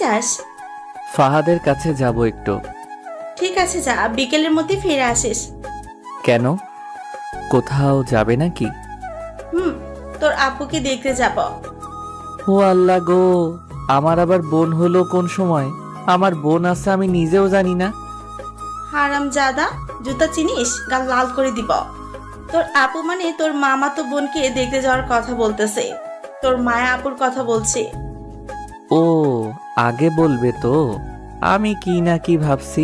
যাস? ফাহাদের কাছে যাব একটু। ঠিক আছে যা, বিকেলের মধ্যে ফিরে আসিস। কেন, কোথাও যাবে নাকি? তোর আপুকে দেখতে যাব। ও আল্লাহ গো, আমার আবার বোন হলো কোন সময়? আমার বোন আছে আমি নিজেও জানি না। হারাম জাদা, জুতা চিনিস? গাল লাল করে দিব। তোর আপু মানে তোর মামা তো বোনকে দেখতে যাওয়ার কথা বলতেছে। তোর মায়া আপুর কথা বলছে। ও, আগে বলবে তো, আমি কি না কি ভাবছি।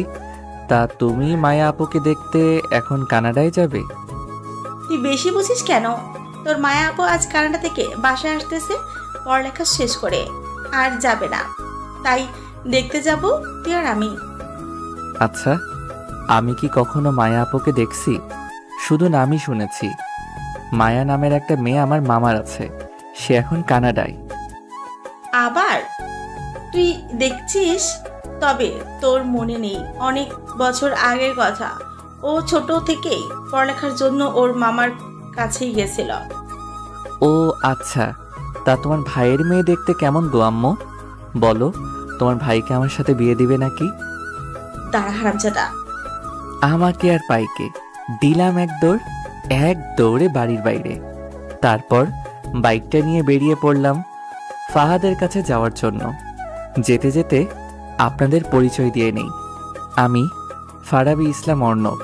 তা তুমি মায়া আপুকে দেখতে এখন কানাডায় যাবে? তুই বেশি বুঝিস কেন? তোর মায়া আপু আজ কানাডা থেকে বাসায় আসতেছে পড়ালেখা শেষ করে, আর যাবে না। তাই দেখতে যাব তুই আর আমি। আচ্ছা, আমি কি কখনো মায়া আপুকে দেখছি? শুধু নামই শুনেছি। মায়া নামের একটা মেয়ে আমার মামার আছে, সে এখন কানাডায়। আবার তুই দেখছিস? তবে তোর মনে নেই অনেক বছর আগের কথা। ও ছোট থেকেই পড়ালেখার জন্য ওর মামার কাছেই গেছিল। ও আচ্ছা, তা তোমার ভাইয়ের মেয়ে দেখতে কেমন গো আম্মু? বলো, তোমার ভাইকে আমার সাথে বিয়ে দিবে নাকি? দাঁড়া হারামজাদা। আমাকে আর পাইকে দিলাম এক দৌড়ে বাড়ির বাইরে। তারপর বাইকটা নিয়ে বেরিয়ে পড়লাম ফাহাদের কাছে যাওয়ার জন্য। যেতে যেতে আপনাদের পরিচয় দিয়ে নেই, আমি ফারাবি ইসলাম অর্ণব।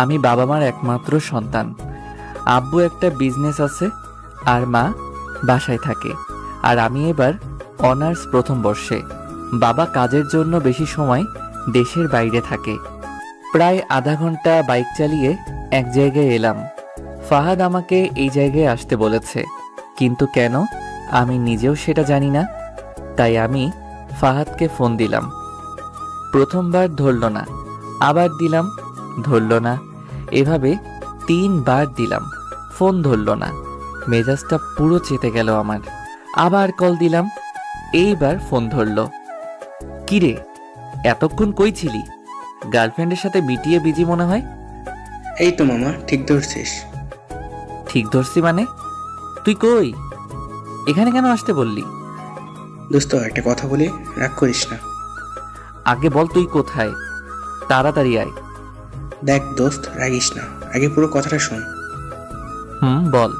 আমি বাবা মার একমাত্র সন্তান। আব্বু একটা বিজনেস আছে আর মা বাসায় থাকে। আর আমি এবার অনার্স প্রথম বর্ষে। বাবা কাজের জন্য বেশি সময় দেশের বাইরে থাকে। প্রায় আধা ঘন্টা বাইক চালিয়ে এক জায়গায় এলাম। ফাহাদ আমাকে এই জায়গায় আসতে বলেছে, কিন্তু কেন আমি নিজেও সেটা জানি না। তাই আমি ফাহাদকে ফোন দিলাম। প্রথমবার ধরল না, আবার দিলাম, ধরল না। এভাবে 3বার দিলাম, ফোন ধরল না। মেজাজটা পুরো চেতে গেল আমার। আবার কল দিলাম, এইবার ফোন ধরল। কিরে, এতক্ষণ কই ছিলি? গার্লফ্রেন্ডের সাথে মিটিয়ে বিজি মনে হয়। এই তো মামা, ঠিক ধরছিস। ঠিক ধরছি মানে? তুই কই? এখানে কেন আসতে বললি? দোস্ত একটা কথা বলি, রাগ করিস না। আগে বল তুই কোথায়, তাড়াতাড়ি আয়। দেখ দোস্ত, রাগিস না, আগে পুরো কথাটা শোন। বল।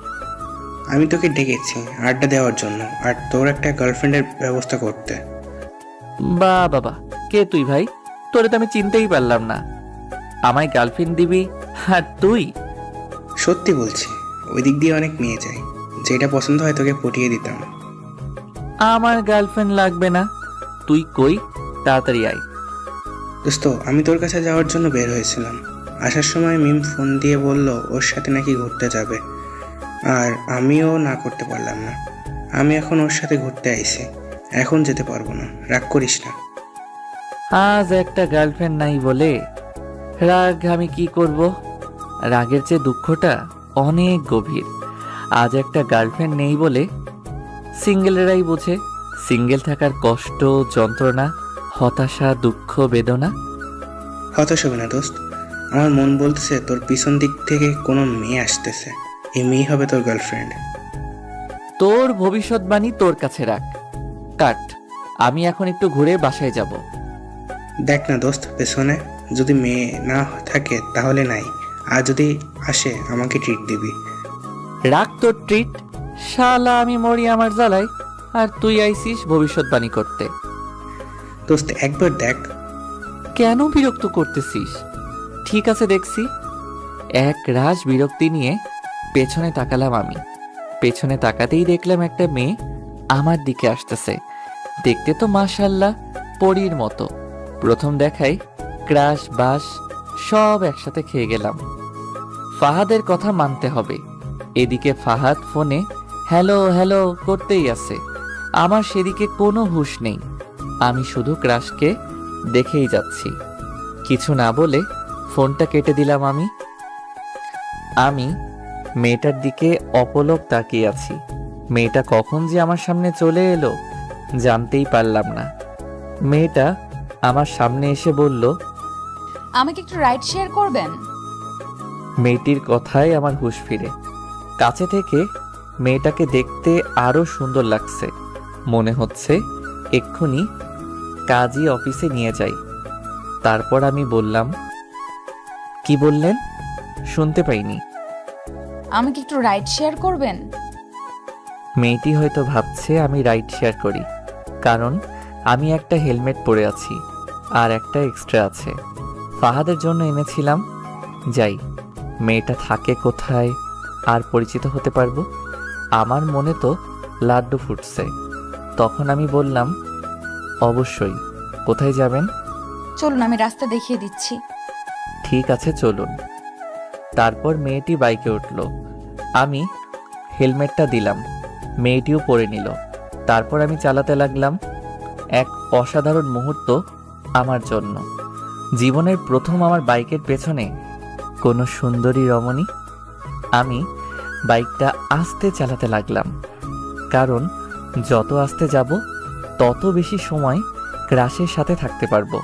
আমি তোকে ডেকেছি আড্ডা দেওয়ার জন্য, আর তোর একটা গার্লফ্রেন্ডের ব্যবস্থা করতে। বাবা, কে তুই ভাই? তোরে তো আমি চিনতেই পারলাম না। আমায় গার্লফ্রেন্ড দিবি আর তুই? সত্যি বলছি, ওই দিক দিয়ে অনেক মেয়ে যায়, যেটা পছন্দ হয় তোকে পটিয়ে দিতাম। আমার গার্লফ্রেন্ড লাগবে না, তুই কই, তাড়াতাড়ি আয়। দোস্ত, আমি তোর কাছে যাওয়ার জন্য বের হয়েছিলাম। আসার সময় মিম ফোন দিয়ে বলল ওর সাথে নাকি ঘুরতে যাবে, আর আমিও না করতে পারলাম না। আমি এখন ওর সাথে ঘুরতে আইছি, এখন যেতে পারবো না, রাগ করিস না। আজ একটা গার্লফ্রেন্ড নাই বলে রাগ আমি কি করব? রাগের চেয়ে দুঃখটা অনেক গভীর। আজ একটা গার্লফ্রেন্ড নেই বলে সিঙ্গেলেরাই বোঝে সিঙ্গেল থাকার কষ্ট, যন্ত্রণা, হতাশা, দুঃখ, বেদনা। হতাশ হবে না দোস্ত, আমার মন বলতেছে তোর পিছন দিক থেকে কোনো মেয়ে আসতেছে, এই মেয়ে হবে তোর গার্লফ্রেন্ড। তোর ভবিষ্যৎবাণী তোর কাছে রাখ, কাট। আমি এখন একটু ঘুরে বাসায় যাব। দেখ না দোস্ত, পেছনে যদি মেয়ে না থাকে তাহলে নাই, আর যদি আসে আমাকে ট্রিট দিবি। রাখ তোর ট্রিট, শালা আমি মরি আমার জ্বালাই, আর তুই আইসিস ভবিষ্যৎবাণী করতে। দোস্ত একবার দেখ। কেন বিরক্ত করতেছিস? ঠিক আছে দেখছি। এক রাশ বিরক্তি নিয়ে পেছনে তাকালাম আমি। পেছনে তাকাতেই দেখলাম একটা মেয়ে আমার দিকে আসতেছে। দেখতে তো মাশাল্লাহ পরীর মতো। প্রথম দেখাই ক্রাশ বাস সব একসাথে খেয়ে গেলাম। ফাহাদের কথা মানতে হবে। এদিকে ফাহাদ ফোনে হ্যালো হ্যালো করতেই আছে, আমার সেদিকে কোনো হুঁশ নেই। আমি শুধু ক্রাশকে দেখেই যাচ্ছি। কিছু না বলে ফোনটা কেটে দিলাম আমি মেয়েটার দিকে অপলক তাকিয়ে আছি। মেয়েটা কখন যে আমার সামনে চলে এলো জানতেই পারলাম না। মেয়েটা আমার সামনে এসে বলল, আমাকে একটু রাইড শেয়ার করবেন? মেয়েটির কথায় আমার হুঁশ ফিরে। কাছে থেকে মেয়েটাকে দেখতে আরো সুন্দর লাগছে। মনে হচ্ছে এক্ষুনি কাজী অফিসে নিয়ে যাই। তারপর আমি বললাম, কি বললেন? শুনতে পাইনি। আমাকে একটু রাইড শেয়ার করবেন? মেয়েটি হয়তো ভাবছে আমি রাইড শেয়ার করি, কারণ আমি একটা হেলমেট পরে আছি আর একটা এক্সট্রা আছে। ফাহাদের জন্য এনেছিলাম। যাই, মেয়েটা থাকে কোথায় আর পরিচিত হতে পারবো। আমার মনে তো লাড্ডু ফুটছে। তখন আমি বললাম, অবশ্যই। কোথায় যাবেন? চলুন আমি রাস্তা দেখিয়ে দিচ্ছি। ঠিক আছে, চলুন। তারপর মেয়েটি বাইকে উঠল। আমি হেলমেটটা দিলাম, মেয়েটিও পরে নিল। তারপর আমি চালাতে লাগলাম। এক অসাধারণ মুহূর্ত আমার জন্য। জীবনের প্রথম আমার বাইকের পেছনে কোনো সুন্দরী রমণী। আমি বাইকটা আস্তে চালাতে লাগলাম, কারণ যত আস্তে যাব তত বেশি সময় ক্রাশের সাথে থাকতে পারবো।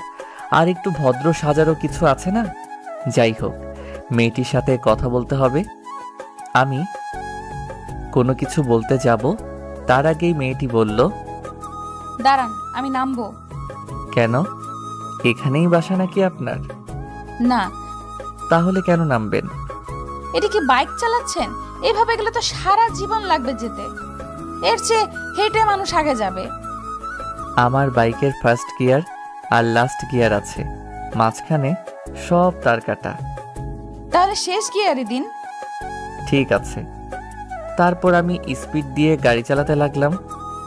আর একটু ভদ্র সাজারও কিছু আছে না? যাই হোক, মেয়েটির সাথে কথা বলতে হবে। আমি কোনো কিছু বলতে যাব, তার আগেই মেয়েটি বলল, দাঁড়ান, আমি নামবো। কেন? এখানেই বাসা নাকি আপনার? না। তাহলে কেন নামবেন? এটা কি বাইক চালাচ্ছেন? এভাবে গেলে তো সারা জীবন লাগবে যেতে। এর চেয়ে হেঁটে মানুষ আগে যাবে। আমার বাইকের ফার্স্ট গিয়ার আর লাস্ট গিয়ার আছে, মাঝখানে সব তার কাটা। তাহলে শেষ গিয়ারই দিন। ঠিক আছে। তারপর আমি স্পিড দিয়ে গাড়ি চালাতে লাগলাম।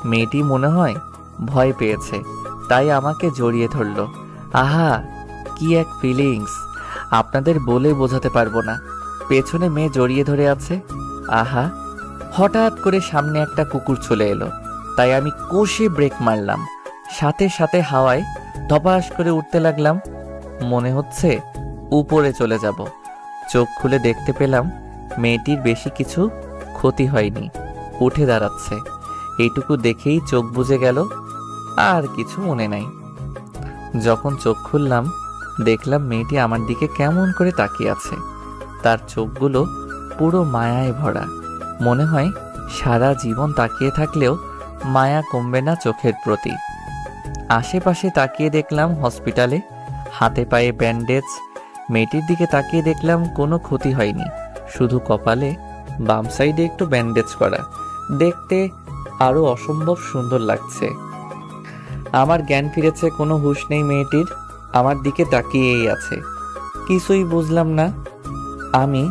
মেয়েটি মনে হয় ভয় পেয়েছে, তাই আমাকে জড়িয়ে ধরল। আহা, কি এক ফিলিংস! আপনাদের বলে বোঝাতে পারবো না। পেছনে মেয়ে জড়িয়ে ধরে আছে। আহা! হঠাৎ করে সামনে একটা কুকুর চলে এলো, তাই আমি কষে ব্রেক মারলাম। সাথে সাথে হাওয়ায় ধপাস করে উঠতে লাগলাম। মনে হচ্ছে উপরে চলে যাব। চোখ খুলে দেখতে পেলাম মেয়েটির বেশি কিছু ক্ষতি হয়নি, উঠে দাঁড়াচ্ছে। এইটুকু দেখেই চোখ বুজে গেল, আর কিছু মনে নাই। যখন চোখ খুললাম, দেখলাম মেয়েটি আমার দিকে কেমন করে তাকিয়ে আছে। তার চোখগুলো পুরো মায়ায় ভরা। মনে হয় সারা জীবন তাকিয়ে থাকলেও মায়া কমবে না চোখের প্রতি। আশেপাশে তাকিয়ে দেখলাম হসপিটালে, হাতে পায়ে ব্যান্ডেজ। মেয়েটির দিকে তাকিয়ে দেখলাম কোনো ক্ষতি হয়নি, শুধু কপালে বাম সাইডে একটু ব্যান্ডেজ করা। দেখতে আরো অসম্ভব সুন্দর লাগছে। আমার জ্ঞান ফিরেছে, কোনো হুঁশ নেই মেয়েটির। আমার দিকে তাকিয়েই আছে, কিছুই বুঝলাম না। আমি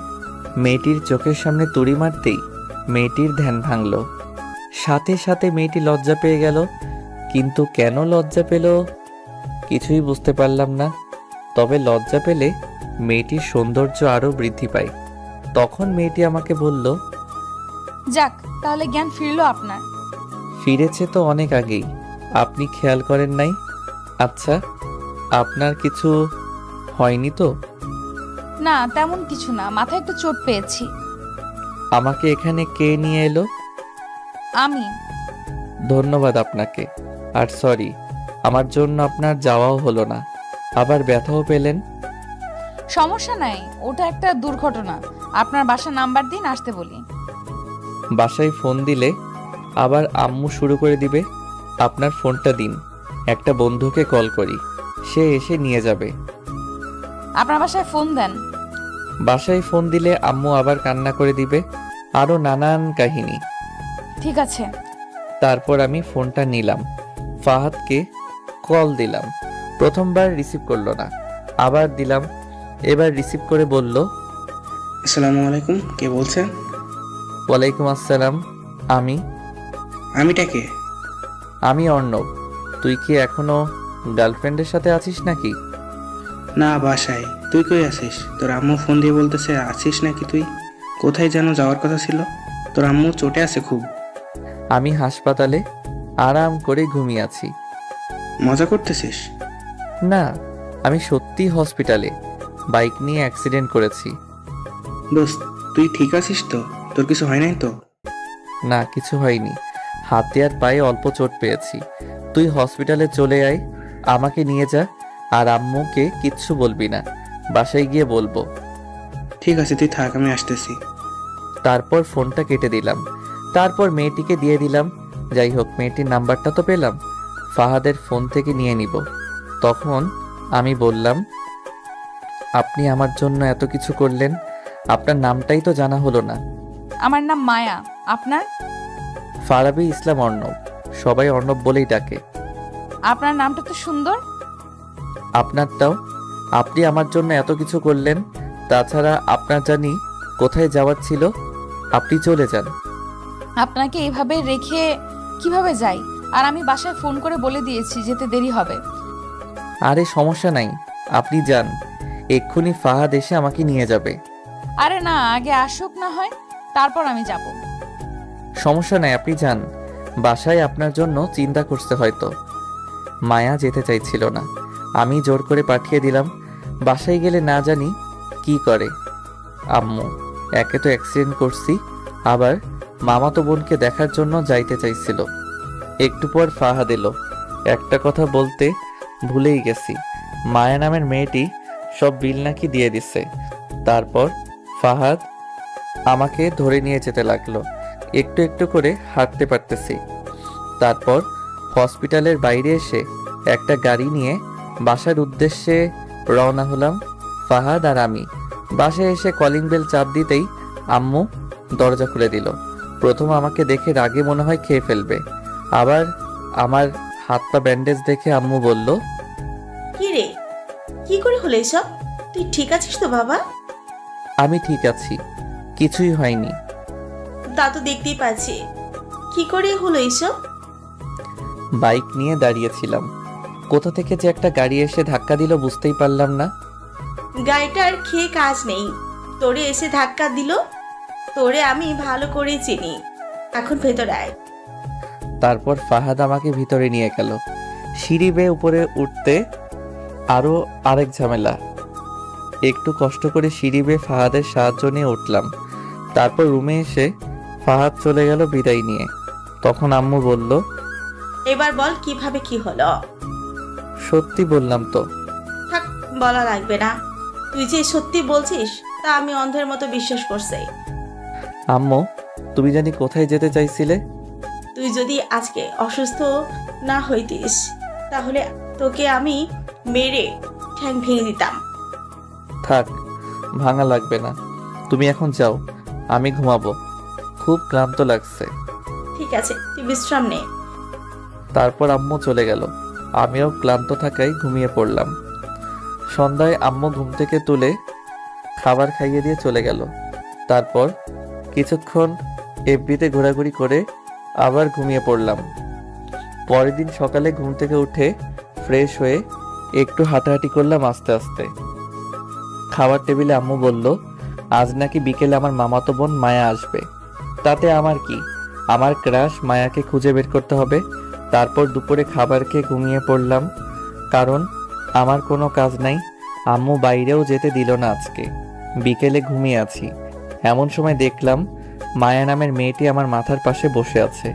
মেয়েটির চোখের সামনে তুড়ি মারতেই মেয়েটির ধ্যান ভাঙল। সাথে সাথে মেয়েটি লজ্জা পেয়ে গেল, কিন্তু কেন লজ্জা পেল কিছুই বুঝতে পারলাম না। তবে লজ্জা পেলে মেয়েটির সৌন্দর্য আরো বৃদ্ধি পায়। তখন মেয়েটি আমাকে বলল, যাক, তাহলে জ্ঞান ফিরলো আপনার। ফিরেছে তো অনেক আগেই, আপনি খেয়াল করেন নাই? আচ্ছা, আপনার কিছু হয়নি তো? না, তেমন কিছু না, মাথায় একটু চোট পেয়েছি। আমাকে এখানে কে নিয়ে এলো? আমি। ধন্যবাদ আপনাকে। আর সরি, আমার জন্য আপনার যাওয়াও হলো না, আবার ব্যথাও পেলেন। সমস্যা নাই, ওটা একটা দুর্ঘটনা। আপনার বাসার নাম্বার দিন, আসতে বলি। বাসায় ফোন দিলে আবার আম্মু শুরু করে দিবে। আপনার ফোনটা দিন, একটা বন্ধুকে কল করি, সে এসে নিয়ে যাবে। আপনার বাসায় ফোন দেন। বাসায় ফোন দিলে আম্মু আবার কান্না করে দিবে, আরো নানান কাহিনী। ঠিক আছে। তারপর আমি ফোনটা নিলাম, ফাহাদকে কল দিলাম। প্রথমবার রিসিভ করলো না, আবার দিলাম। এবার রিসিভ করে বলল, আসসালামু আলাইকুম, কে বলছেন? ওয়ালাইকুম আসসালাম। আমিটা কে? আমি অর্ণব। তুই কি এখনো গার্লফ্রেন্ডের সাথে আছিস নাকি? না, বাসায়। তুই কই আছিস? তোর আম্মু ফোন দিয়ে বলতেছে আছিস নাকি তুই? কোথায় যেন যাওয়ার কথা ছিল? তোর আম্মু চোটে আছে খুব। আমি হাসপাতালে আরাম করে ঘুমিয়ে আছি। মজা করতেছিস? না, আমি সত্যি হসপিটালে বাইক নিয়ে অ্যাক্সিডেন্ট করেছি। দোস্ত, তুই ঠিক আছিস তো? তোর কিছু হয় নাই তো? না, কিছু হয়নি, হাতে আর পায়ে অল্প চোট পেয়েছি। তুই হসপিটালে চলে আয়, আমাকে নিয়ে যা। আর আম্মুকে কিচ্ছু বলবি না, বাসায় গিয়ে বলবো। ঠিক আছে, তুই থাক, আমি আসতেছি। তারপর ফোনটা কেটে দিলাম। তারপর মেয়েটিকে দিয়ে দিলাম। যাই হোক, মেয়েটির নাম্বারটা তো পেলাম। ফাহাদের ফোন থেকে নিয়ে নিব। তখন আমি বললাম, আপনি আমার জন্য এত কিছু করলেন, আপনার নামটাই তো জানা হলো না। আমার নাম মায়া, আপনার? ফারাবী ইসলাম অর্ণব, সবাই অর্ণব বলেই ডাকে। আপনার নামটা তো সুন্দর। আপনারটাও। আপনি আমার জন্য এত কিছু করলেন, তাছাড়া আপনার জানি কোথায় যাওয়ার ছিল, আপনি চলে যান। আপনাকে এইভাবে রেখে কিভাবে যাই? আর আমি বাসায় ফোন করে বলে দিয়েছি যেতে দেরি হবে। আরে সমস্যা নাই, আপনি যান, এক্ষুনি ফাহাদ এসে আমাকে নিয়ে যাবে। আরে না, আগে আসুক না হয়, তারপর আমি যাব। সমস্যা নাই, আপনি যান, বাসায় আপনার জন্য চিন্তা করছে হয়তো। মায়া যেতে চাইছিল না, আমি জোর করে পাঠিয়ে দিলাম। বাসায় গেলে না জানি কি করে আম্মু। একে তো অ্যাক্সিডেন্ট করছি, আবার মামাতো বোনকে দেখার জন্য যাইতে চাইছিল। একটু পর ফাহাদ এলো। একটা কথা বলতে ভুলেই গেছি, মায়া নামের মেয়েটি সব বিল নাকি দিয়ে দিছে। তারপর ফাহাদ আমাকে ধরে নিয়ে যেতে লাগলো। একটু একটু করে হাঁটতে পারতেছি। তারপর হসপিটালের বাইরে এসে একটা গাড়ি নিয়ে বাসার উদ্দেশ্যে রওনা হলাম, ফাহাদ আর আমি। বাসায় এসে কলিং বেল চাপ দিতেই আম্মু দরজা খুলে দিল। প্রথম আমাকে দেখে রাগে মনে হয় খেয়ে ফেলবে, আবার আমার হাত পা ব্যান্ডেজ দেখে আম্মু বলল, কি রে, কি করে হলো এসব? তুই ঠিক আছিস তো বাবা? আমি ঠিক আছি, কিছুই হয়নি। তা তো দেখতেই পাচ্ছি। কি করে হলো এসব? বাইক নিয়ে দাঁড়িয়েছিলাম, কোথা থেকে যে একটা গাড়ি এসে ধাক্কা দিল বুঝতেই পারলাম না। গাড়িটার খেয়ে কাজ নেই, তোরে এসে ধাক্কা দিল। তোরে আমি ভালো করে চিনি, এখন ভেতরে আয়। তারপর ফাহাদ আমাকে ভিতরে নিয়ে গেল। সিঁড়ি বেয়ে উপরে উঠতে আরো আরেক ঝামেলা। একটু কষ্ট করে সিঁড়ি বেয়ে ফাহাদের সাহায্য নিয়ে উঠলাম। তারপর রুমে এসে ফাহাদ চলে গেল বিদায় নিয়ে। তখন আম্মু বলল, এবার বল কিভাবে কি হলো। সত্যি বললাম তো। থাক, বলা লাগবে না। তুই যে সত্যি বলছিস তা আমি অন্ধের মতো বিশ্বাস করছি। আম্মু, তুমি জানি কোথায় যেতে চাইছিলে? তুই যদি আজকে অসুস্থ না হইতিস তাহলে তোকে আমি মেরে ঠ্যাং ভেঙে দিতাম। থাক, ভাঙা লাগবে না, তুমি এখন যাও, আমি ঘুমাবো, খুব ক্লান্ত লাগছে। ঠিক আছে, তুই বিশ্রাম নে। তারপর আম্মু চলে গেল, আমিও ক্লান্ত থাকায় ঘুমিয়ে পড়লাম। সন্ধ্যায় আম্মু ঘুম থেকে তুলে খাবার খাইয়ে দিয়ে চলে গেল। তারপর কিছুক্ষণ এফবিতে ঘোরাঘুরি করে আবার ঘুমিয়ে পড়লাম। পরের দিন সকালে ঘুম থেকে উঠে ফ্রেশ হয়ে একটু হাঁটাহাঁটি করলাম আস্তে আস্তে। খাবার টেবিলে আম্মু বলল, আজ নাকি বিকেলে আমার মামাতো বোন মায়া আসবে। তাতে আমার কি, আমার ক্রাশ মায়াকে খুঁজে বের করতে হবে। তারপর দুপুরে খাবার খেয়ে ঘুমিয়ে পড়লাম, কারণ আমার কোনো কাজ নাই। আম্মু বাইরেও যেতে দিল না আজকে। বিকেলে ঘুমিয়ে আছি, এমন সময় দেখলাম মায়া নামের মেয়েটি আমার মাথার পাশে বসে আছে।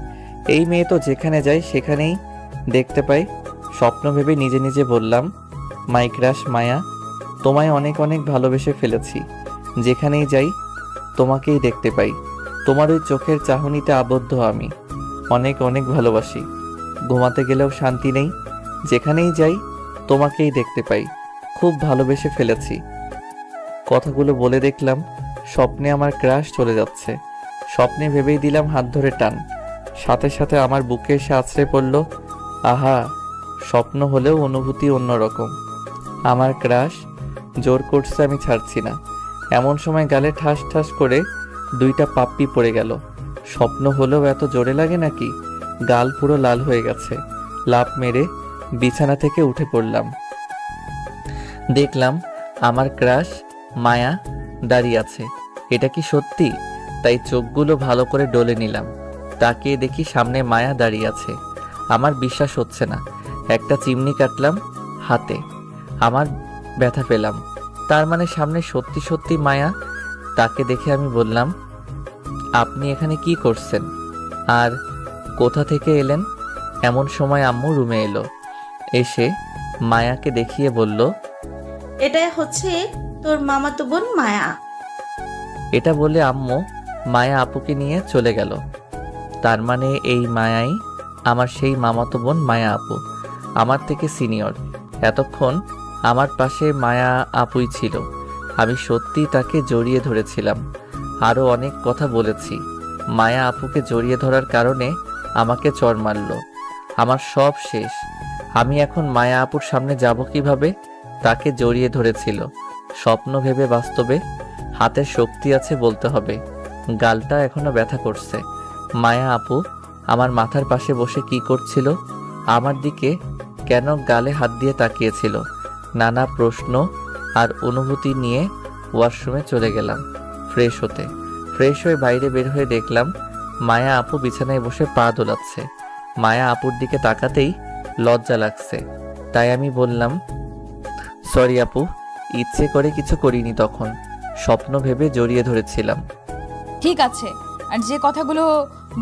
এই মেয়ে তো যেখানে যায় সেখানেই দেখতে পাই। স্বপ্ন ভেবে নিজে নিজে বললাম, মাই ক্রাশ মায়া, তোমায় অনেক অনেক ভালোবেসে ফেলেছি। যেখানেই যাই তোমাকেই দেখতে পাই। তোমার ওই চোখের চাহনিতে আবদ্ধ আমি, অনেক অনেক ভালোবাসি। ঘুমাতে গেলেও শান্তি নেই, যেখানেই যাই তোমাকেই দেখতে পাই। খুব ভালোবেসে ফেলেছি। কথাগুলো বলে দেখলাম স্বপ্নে আমার ক্রাশ চলে যাচ্ছে। স্বপ্নে ভেবেই দিলাম হাত ধরে টান, সাথে সাথে আমার বুকে এসে আছড়ে পড়ল। আহা, স্বপ্ন হলেও অনুভূতি অন্যরকম। আমার ক্রাশ জোর করছে, আমি ছাড়ছি না। এমন সময় গালে ঠাস ঠাস করে দুইটা পাপ্পি পড়ে গেল। স্বপ্ন হলেও এত জোরে লাগে নাকি? গাল পুরো লাল হয়ে গেছে। লাফ মেরে বিছানা থেকে উঠে পড়লাম। দেখলাম আমার ক্রাশ মায়া দাঁড়িয়ে আছে। এটা কি সত্যি? তাই চোখগুলো ভালো করে ডলে নিলাম। তাকিয়ে দেখি সামনে মায়া দাঁড়িয়ে আছে। আমার বিশ্বাস হচ্ছে না। একটা চিমনি কাটলাম হাতে, আমার ব্যথা পেলাম। তার মানে সামনে সত্যি সত্যি মায়া। তাকে দেখে আমি বললাম, আপনি এখানে কি করছেন আর কোথা থেকে এলেন? এমন সময় আম্মু রুমে এলো। এসে মায়াকে দেখিয়ে বলল, এটাই হচ্ছে তোর মামাতো বোন মায়া। এটা বলে আম্মু মায়া আপুকে নিয়ে চলে গেল। তার মানে এই মায়াই আমার সেই মামাতো বোন মায়া আপু, আমার থেকে সিনিয়র। এতক্ষণ আমার পাশে মায়া আপুই ছিল। আমি সত্যি তাকে জড়িয়ে ধরেছিলাম, আরও অনেক কথা বলেছি। মায়া আপুকে জড়িয়ে ধরার কারণে আমাকে চড় মারল। আমার সব শেষ। আমি এখন মায়া আপুর সামনে যাব কিভাবে? তাকে জড়িয়ে ধরেছিল, স্বপ্ন ভেবে বাস্তবে হাতের শক্তি আছে বলতে হবে। গালটা এখনো ব্যথা করছে। মায়া আপু আমার মাথার পাশে বসে কি করছিল? আমার দিকে কেন গালে হাত দিয়ে তাকিয়েছিল? নানা প্রশ্ন আর অনুভূতি নিয়ে ওয়াশরুমে চলে গেলাম ফ্রেশ হতে। ফ্রেশ হয়ে বাইরে বের হয়ে দেখলাম মায়া আপু বিছানায় বসে পা দোলাচ্ছে। মায়া আপুর দিকে তাকাতেই লজ্জা লাগছে, তাই আমি বললাম, সরি আপু, ইচ্ছে করে কিছু করিনি, তখন স্বপ্ন ভেবে জড়িয়ে ধরেছিলাম। ঠিক আছে, আর যে কথাগুলো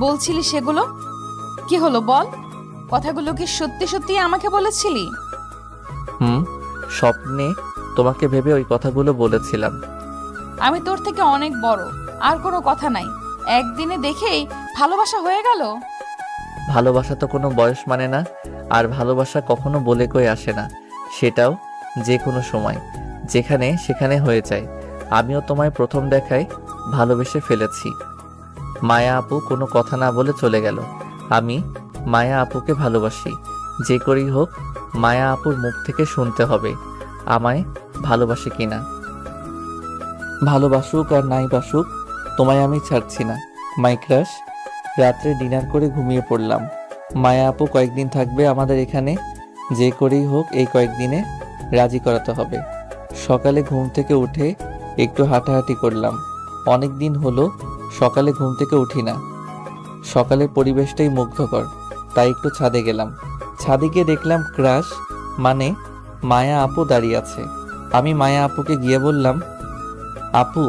বলছিলি সেগুলো কি হলো বল? কথাগুলো কি সত্যি সত্যি আমাকে বলেছিলি? স্বপ্নে তোমাকে ভেবে ওই কথাগুলো বলেছিলাম। আমি তোর থেকে অনেক বড়, আর কোনো কথা নাই। একদিনে দেখেই ভালোবাসা হয়ে গেল? ভালোবাসা তো কোনো বয়স মানে না, আর ভালোবাসা কখনো বলে কই আসে না, সেটাও যে কোনো সময় যেখানে সেখানে হয়ে যায়। আমিও তোমায় প্রথম দেখায় ভালোবেসে ফেলেছি। মায়া আপু কোনো কথা না বলে চলে গেল। আমি মায়া আপুকে ভালোবাসি, যে করেই হোক মায়া আপুর মুখ থেকে শুনতে হবে আমায় ভালোবাসে কিনা। ভালোবাসুক আর নাই বাসুক, তোমায় আমি ছাড়ছি না মাই ক্রাশ। রাত্রে ডিনার করে ঘুমিয়ে পড়লাম। মায়া আপু কয়েকদিন থাকবে আমাদের এখানে, যে করেই হোক এই কয়েকদিনে রাজি করাতে হবে। সকালে ঘুম থেকে উঠে একটু হাঁটাহাঁটি করলাম। অনেক দিন হলো সকালে ঘুম থেকে উঠি না। সকালের পরিবেশটাই মুগ্ধকর, তাই একটু ছাদে গেলাম। ছাদে গিয়ে দেখলাম ক্রাশ মানে মায়া আপু দাঁড়িয়ে আছে। আমি মায়া আপুকে গিয়ে বললাম, আপু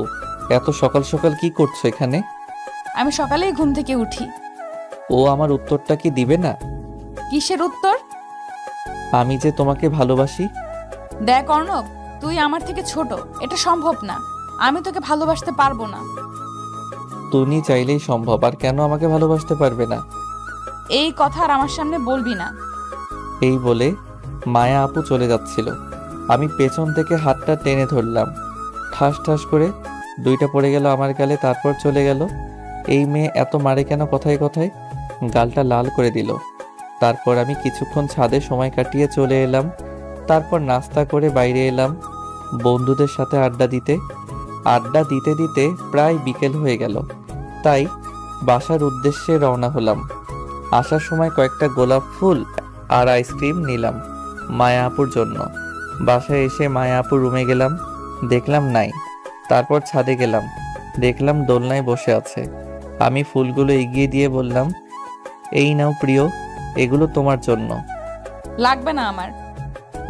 এত সকাল সকাল কি করছো এখানে? আমি সকালেই ঘুম থেকে উঠি। ও আমার উত্তরটা কি দিবে না? কিসের উত্তর? আমি যে তোমাকে ভালোবাসি। দেখ অর্ণব, তুই আমার থেকে ছোট, এটা সম্ভব না। আমি তোকে ভালোবাসতে পারবো না। তুমি চাইলেই সম্ভব, আর কেন আমাকে ভালোবাসতে পারবে না? এই কথা আর আমার সামনে বলবি না। এই বলে মায়া আপু চলে যাচ্ছিল। আমি পেছন থেকে হাতটা টেনে ধরলাম। ঠাস ঠাস করে দুইটা পড়ে গেল আমার গালে, তারপর চলে গেল। এই মেয়ে এত মারে কেন কথায় কথায়? গালটা লাল করে দিল। তারপর আমি কিছুক্ষণ ছাদে সময় কাটিয়ে চলে এলাম। তারপর নাস্তা করে বাইরে এলাম বন্ধুদের সাথে আড্ডা দিতে। আড্ডা দিতে দিতে প্রায় বিকেল হয়ে গেল, তাই বাসার উদ্দেশ্যে রওনা হলাম। আসার সময় কয়েকটা গোলাপ ফুল আর আইসক্রিম নিলাম মায়া আপুর জন্য। বাসায় এসে মায়া আপুর রুমে গেলাম, দেখলাম নাই। তারপর ছাদে গেলাম, দেখলাম দোলনায় বসে আছে। আমি ফুলগুলো এগিয়ে দিয়ে বললাম, এই নাও প্রিয়, এগুলো তোমার জন্য। লাগবে না আমার।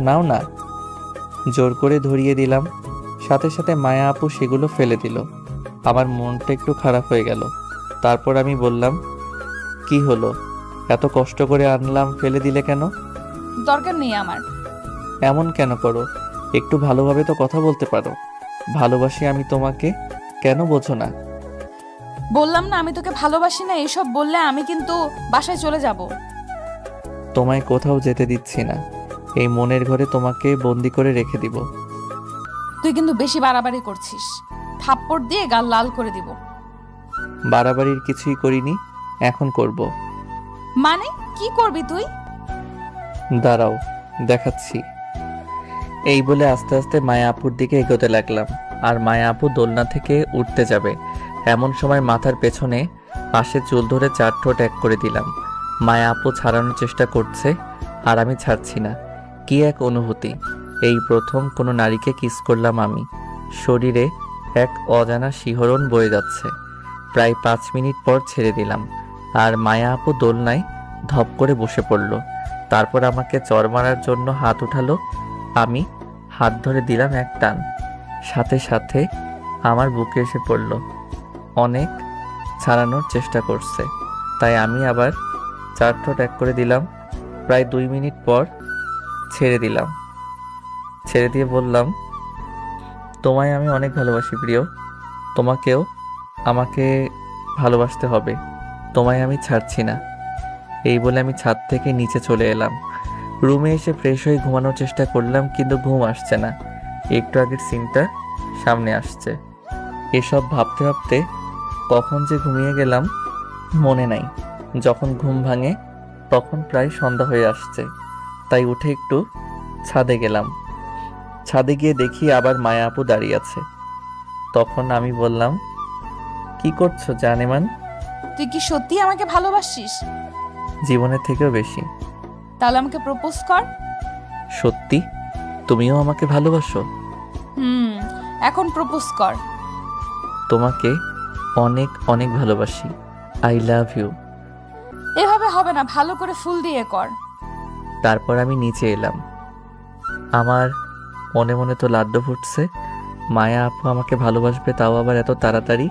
নাও না। জোর করে ধরিয়ে দিলাম। সাথে সাথে মায়া আপু সেগুলো ফেলে দিল। আমার মনটা একটু খারাপ হয়ে গেল। তারপর আমি বললাম, কি হলো, এত কষ্ট করে আনলাম, ফেলে দিলে কেন? দরকার নেই আমার। এমন কেন করো? একটু ভালোভাবে তো কথা বলতে পারো। ভালোবাসি আমি তোমাকে, কেন বোঝো না? বললাম না আমি তোকে ভালোবাসি না। এসব বললে আমি কিন্তু বাসায় চলে যাব। তোমায় কোথাও যেতে দিচ্ছি না, এই মনের ঘরে তোমাকে বন্দি করে রেখে দিব। তুই কিন্তু বেশি বাড়াবাড়ি করছিস। থাপ্পড় দিয়ে গাল লাল করে দিব। বাড়াবাড়ির কিছুই করিনি, এখন করব। মানে কি করবি তুই? দাঁড়াও, দেখাচ্ছি। এই বলে আস্তে আস্তে মায়া আপুর দিকে এগোতে লাগলাম। আর মায়া আপু দোলনা থেকে উঠতে যাবে এমন সময় মাথার পেছনে পাশে চুল ধরে চার ঠোঁট এক করে দিলাম। মায়া আপু ছাড়ানোর চেষ্টা করছে, আর আমি ছাড়ছি না। কি এক অনুভূতি! এই প্রথম কোনো নারীকে কিস করলাম আমি। শরীরে এক অজানা শিহরণ বয়ে যাচ্ছে। প্রায় 5 মিনিট পর ছেড়ে দিলাম, আর মায়া আপু দোলনায় ধপ করে বসে পড়ল। তারপর আমাকে চড় মারার জন্য হাত উঠালো। আমি হাত ধরে দিলাম এক টান, সাথে সাথে আমার বুকে এসে পড়ল। অনেক ছাড়ানোর চেষ্টা করছে, তাই আমি আবার চার ঠোঁট এক করে দিলাম। প্রায় 2 মিনিট পর ছেড়ে দিলাম। ছেড়ে দিয়ে বললাম, তোমায় আমি অনেক ভালোবাসি প্রিয়, তোমাকেও আমাকে ভালোবাসতে হবে, তোমায় আমি ছাড়ছি না। এই বলে আমি ছাদ থেকে নিচে চলে এলাম। রুমে এসে ফ্রেশ হয়ে ঘুমানোর চেষ্টা করলাম, কিন্তু ঘুম আসছে না। একটু আগের সিনটা সামনে আসছে। এসব ভাবতে ভাবতে কখন যে ঘুমিয়ে গেলাম মনে নাই। যখন ঘুম ভাঙে তখন প্রায় সন্ধ্যা হয়ে আসছে, তাই উঠে একটু ছাদে গেলাম। ছাদে গিয়ে দেখি আবার মায়া আপু দাঁড়িয়ে আছে। তখন আমি বললাম, কি করছো জানেমান? তুই কি সত্যি আমাকে ভালোবাসিস? জীবনের থেকেও বেশি। তাহলে আমাকে প্রপোজ কর। সত্যি? তুমিও আমাকে ভালোবাসো? হুম, এখন প্রপোজ কর। তোমাকে অনেক অনেক ভালোবাসি। I love you. এভাবে হবে না, ভালো করে ফুল দিয়ে কর। তারপর আমি নিচে এলাম। আমার মনে মনে তো লাড্ডু ফুটছে, মায়া আপু আমাকে ভালোবাসবে, তাও আবার এত তাড়াতাড়ি।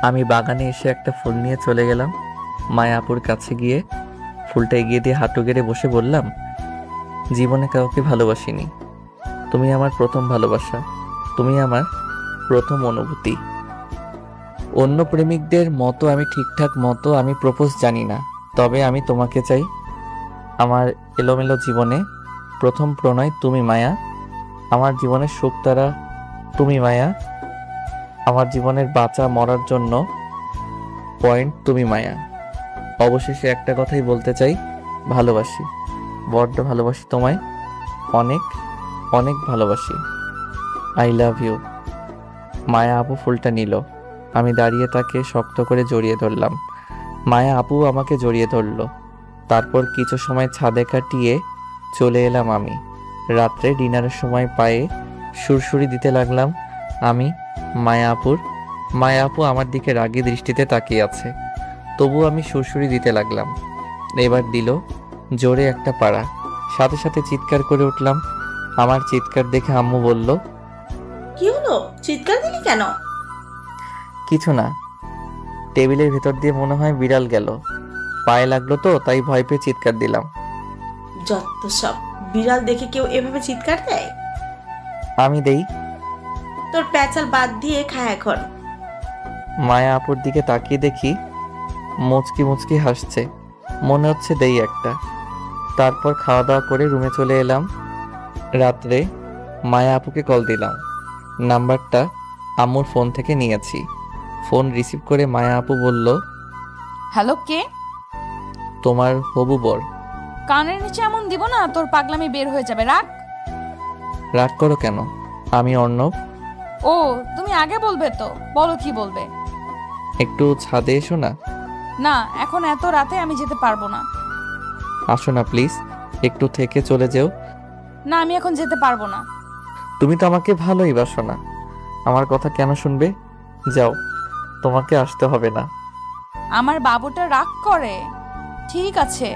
আমি বাগানে এসে একটা ফুল নিয়ে চলে গেলাম। মায়া আপুর কাছে গিয়ে ফুলটা এগিয়ে দিয়ে হাঁটু গেড়ে বসে বললাম, জীবনে কাউকে ভালোবাসিনি, তুমি আমার প্রথম ভালোবাসা, তুমি আমার প্রথম অনুভূতি। অন্য প্রেমিকদের মতো আমি ঠিকঠাক মতো আমি প্রপোজ জানি না, তবে আমি তোমাকে চাই। আমার এলোমেলো জীবনে প্রথম প্রণয় তুমি মায়া, আমার জীবনের সুখ তারা তুমি মায়া, আমার জীবনের বাঁচা মরার জন্য পয়েন্ট তুমি মায়া। অবশেষে একটা কথাই বলতে চাই, ভালোবাসি, বড্ড ভালোবাসি তোমায়, অনেক অনেক ভালোবাসি। I love you. মায়া আপু ফুলটা নিল। আমি দাঁড়িয়ে তাকে শক্ত করে জড়িয়ে ধরলাম। মায়া আপু আমাকে জড়িয়ে ধরলো। তারপর কিছু সময় ছাদে কাটিয়ে চলে এলাম আমি। রাত্রে ডিনারের সময় পায়ে সুরসুরি দিতে লাগলাম আমি মায়া আপুর। মায়া আপু আমার দিকে রাগী দৃষ্টিতে তাকিয়ে আছে, তবু আমি সুরসুরি দিতে লাগলাম। এবার দিল জোরে একটা পাড়া, সাথে সাথে চিৎকার করে উঠলাম। আমার চিৎকার দেখে আম্মু বলল, কি হলো, চিৎকার দিলি কেন? কিছু না, টেবিলের ভেতর দিয়ে মনে হয় বিড়াল গেল, পায়ে লাগলো তো তাই ভয় পেয়ে চিৎকার দিলাম। যত সব, বিড়াল দেখে কেউ এভাবে চিৎকার দেয়? আমি দেই? তোর প্যাচাল বাদ দিয়ে খা এখন। মায়া আপুর দিকে তাকিয়ে দেখি মুচকি মুচকি হাসছে, মনে হচ্ছে দেই একটা। তারপর খাওয়া দাওয়া করে রুমে চলে এলাম। রাত্রে মায়া আপুকে কল দিলাম। নাম্বারটা আম্মুর ফোন থেকে নিয়েছি। ফোন রিসিভ করে মায়া আপু বলল, হ্যালো, কে? তোমার হবু বর। কানের নিচে এমন দিব না, তোর পাগলামি বের হয়ে যাবে। রাখ। রাগ করো কেন? আমি অর্ণব। ও, তুমি আগে বলবে তো, বলো কি বলবে। একটু ছাদে এসো না। না, এখন এত রাতে আমি যেতে পারবো না। আসো না প্লিজ, একটু থেকে চলে যেও। না, আমি এখন যেতে পারবো না। তুমি তো আমাকে ভালোই বাসো না, আমার কথা কেন শুনবে? যাও, তোমাকে আসতে হবে না। আমার বাবুটা রাগ করে। ঠিক আছে,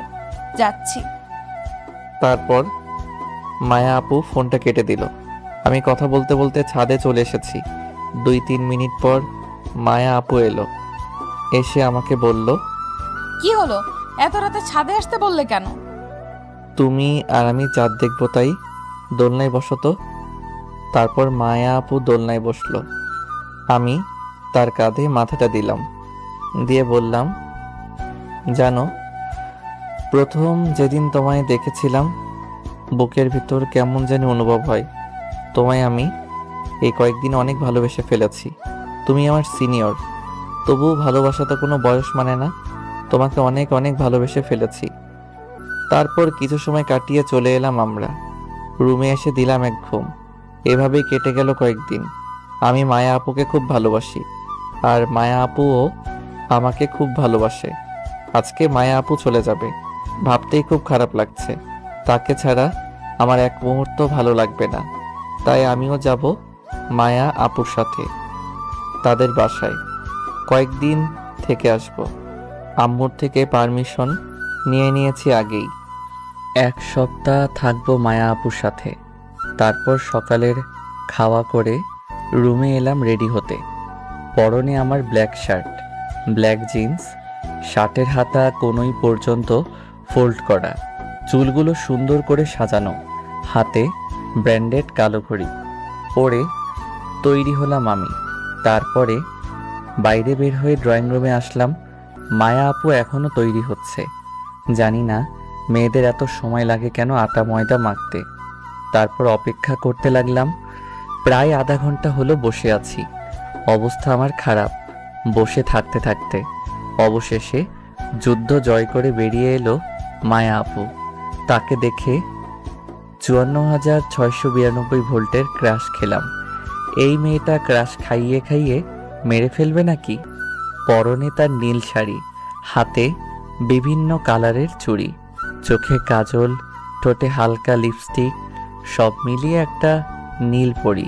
যাচ্ছি। তারপর মায়া আপু ফোনটা কেটে দিল। আমি কথা বলতে বলতে ছাদে চলে এসেছি। 2-3 মিনিট পর মায়া আপু এলো। এসে আমাকে বলল, কি হলো, এত রাতে ছাদে আসতে বললে কেন? তুমি আর আমি চাঁদ দেখবো তাই। দোলনায় বসো তো। তারপর মায়া আপু দোলনায় বসলো। আমি তার কাঁধে মাথাটা দিলাম, দিয়ে বললাম, জানো, প্রথম যেদিন তোমায় দেখেছিলাম বুকের ভিতর কেমন জানি অনুভব হয়। তোমায় আমি এই কয়েকদিন অনেক ভালোবেসে ফেলেছি। তুমি আমার সিনিয়র, তবুও ভালোবাসা তো কোনো বয়স মানে না। তোমাকে অনেক অনেক ভালোবেসে ফেলেছি। তারপর কিছু সময় কাটিয়ে চলে এলাম আমরা। রুমে এসে দিলাম এক ঘুম। এভাবেই কেটে গেল কয়েকদিন। আমি মায়া আপুকে খুব ভালোবাসি, আর মায়া আপুও আমাকে খুব ভালোবাসে। আজকে মায়া আপু চলে যাবে, ভাবতেই খুব খারাপ লাগছে। তাকে ছাড়া আমার এক মুহূর্ত ভালো লাগবে না। তাই আমিও যাব মায়া আপুর সাথে তাদের বাসায়, কয়েকদিন থেকে আসব। আম্মুর থেকে পারমিশন নিয়ে নিয়েছি আগেই। 1 সপ্তাহ থাকবো মায়া আপুর সাথে। তারপর সকালের খাওয়া করে রুমে এলাম রেডি হতে। পরনে আমার ব্ল্যাক শার্ট, ব্ল্যাক জিন্স, শার্টের হাতা কোনোই পর্যন্ত ফোল্ড করা, চুলগুলো সুন্দর করে সাজানো, হাতে ব্র্যান্ডেড কালো ঘড়ি পরে তৈরি হলাম আমি। তারপরে বাইরে বের হয়ে ড্রয়িং রুমে আসলাম। মায়া আপু এখনো তৈরি হচ্ছে। জানি না মেয়েদের এত সময় লাগে কেন আটা ময়দা মাখতে। তারপর অপেক্ষা করতে লাগলাম। প্রায় আধা ঘন্টা হলো বসে আছি। অবস্থা আমার খারাপ বসে থাকতে থাকতে। অবশেষে যুদ্ধ জয় করে বেরিয়ে এলো মায়া আপু। তাকে দেখে 54,692 ভোল্টের ক্রাশ খেলাম। এই মেয়েটা ক্রাশ খাইয়ে খাইয়ে মেরে ফেলবে নাকি? পরনে তার নীল শাড়ি, হাতে বিভিন্ন কালারের চুড়ি, চোখে কাজল, ঠোঁটে হালকা লিপস্টিক, সব মিলিয়ে একটা নীল পরি।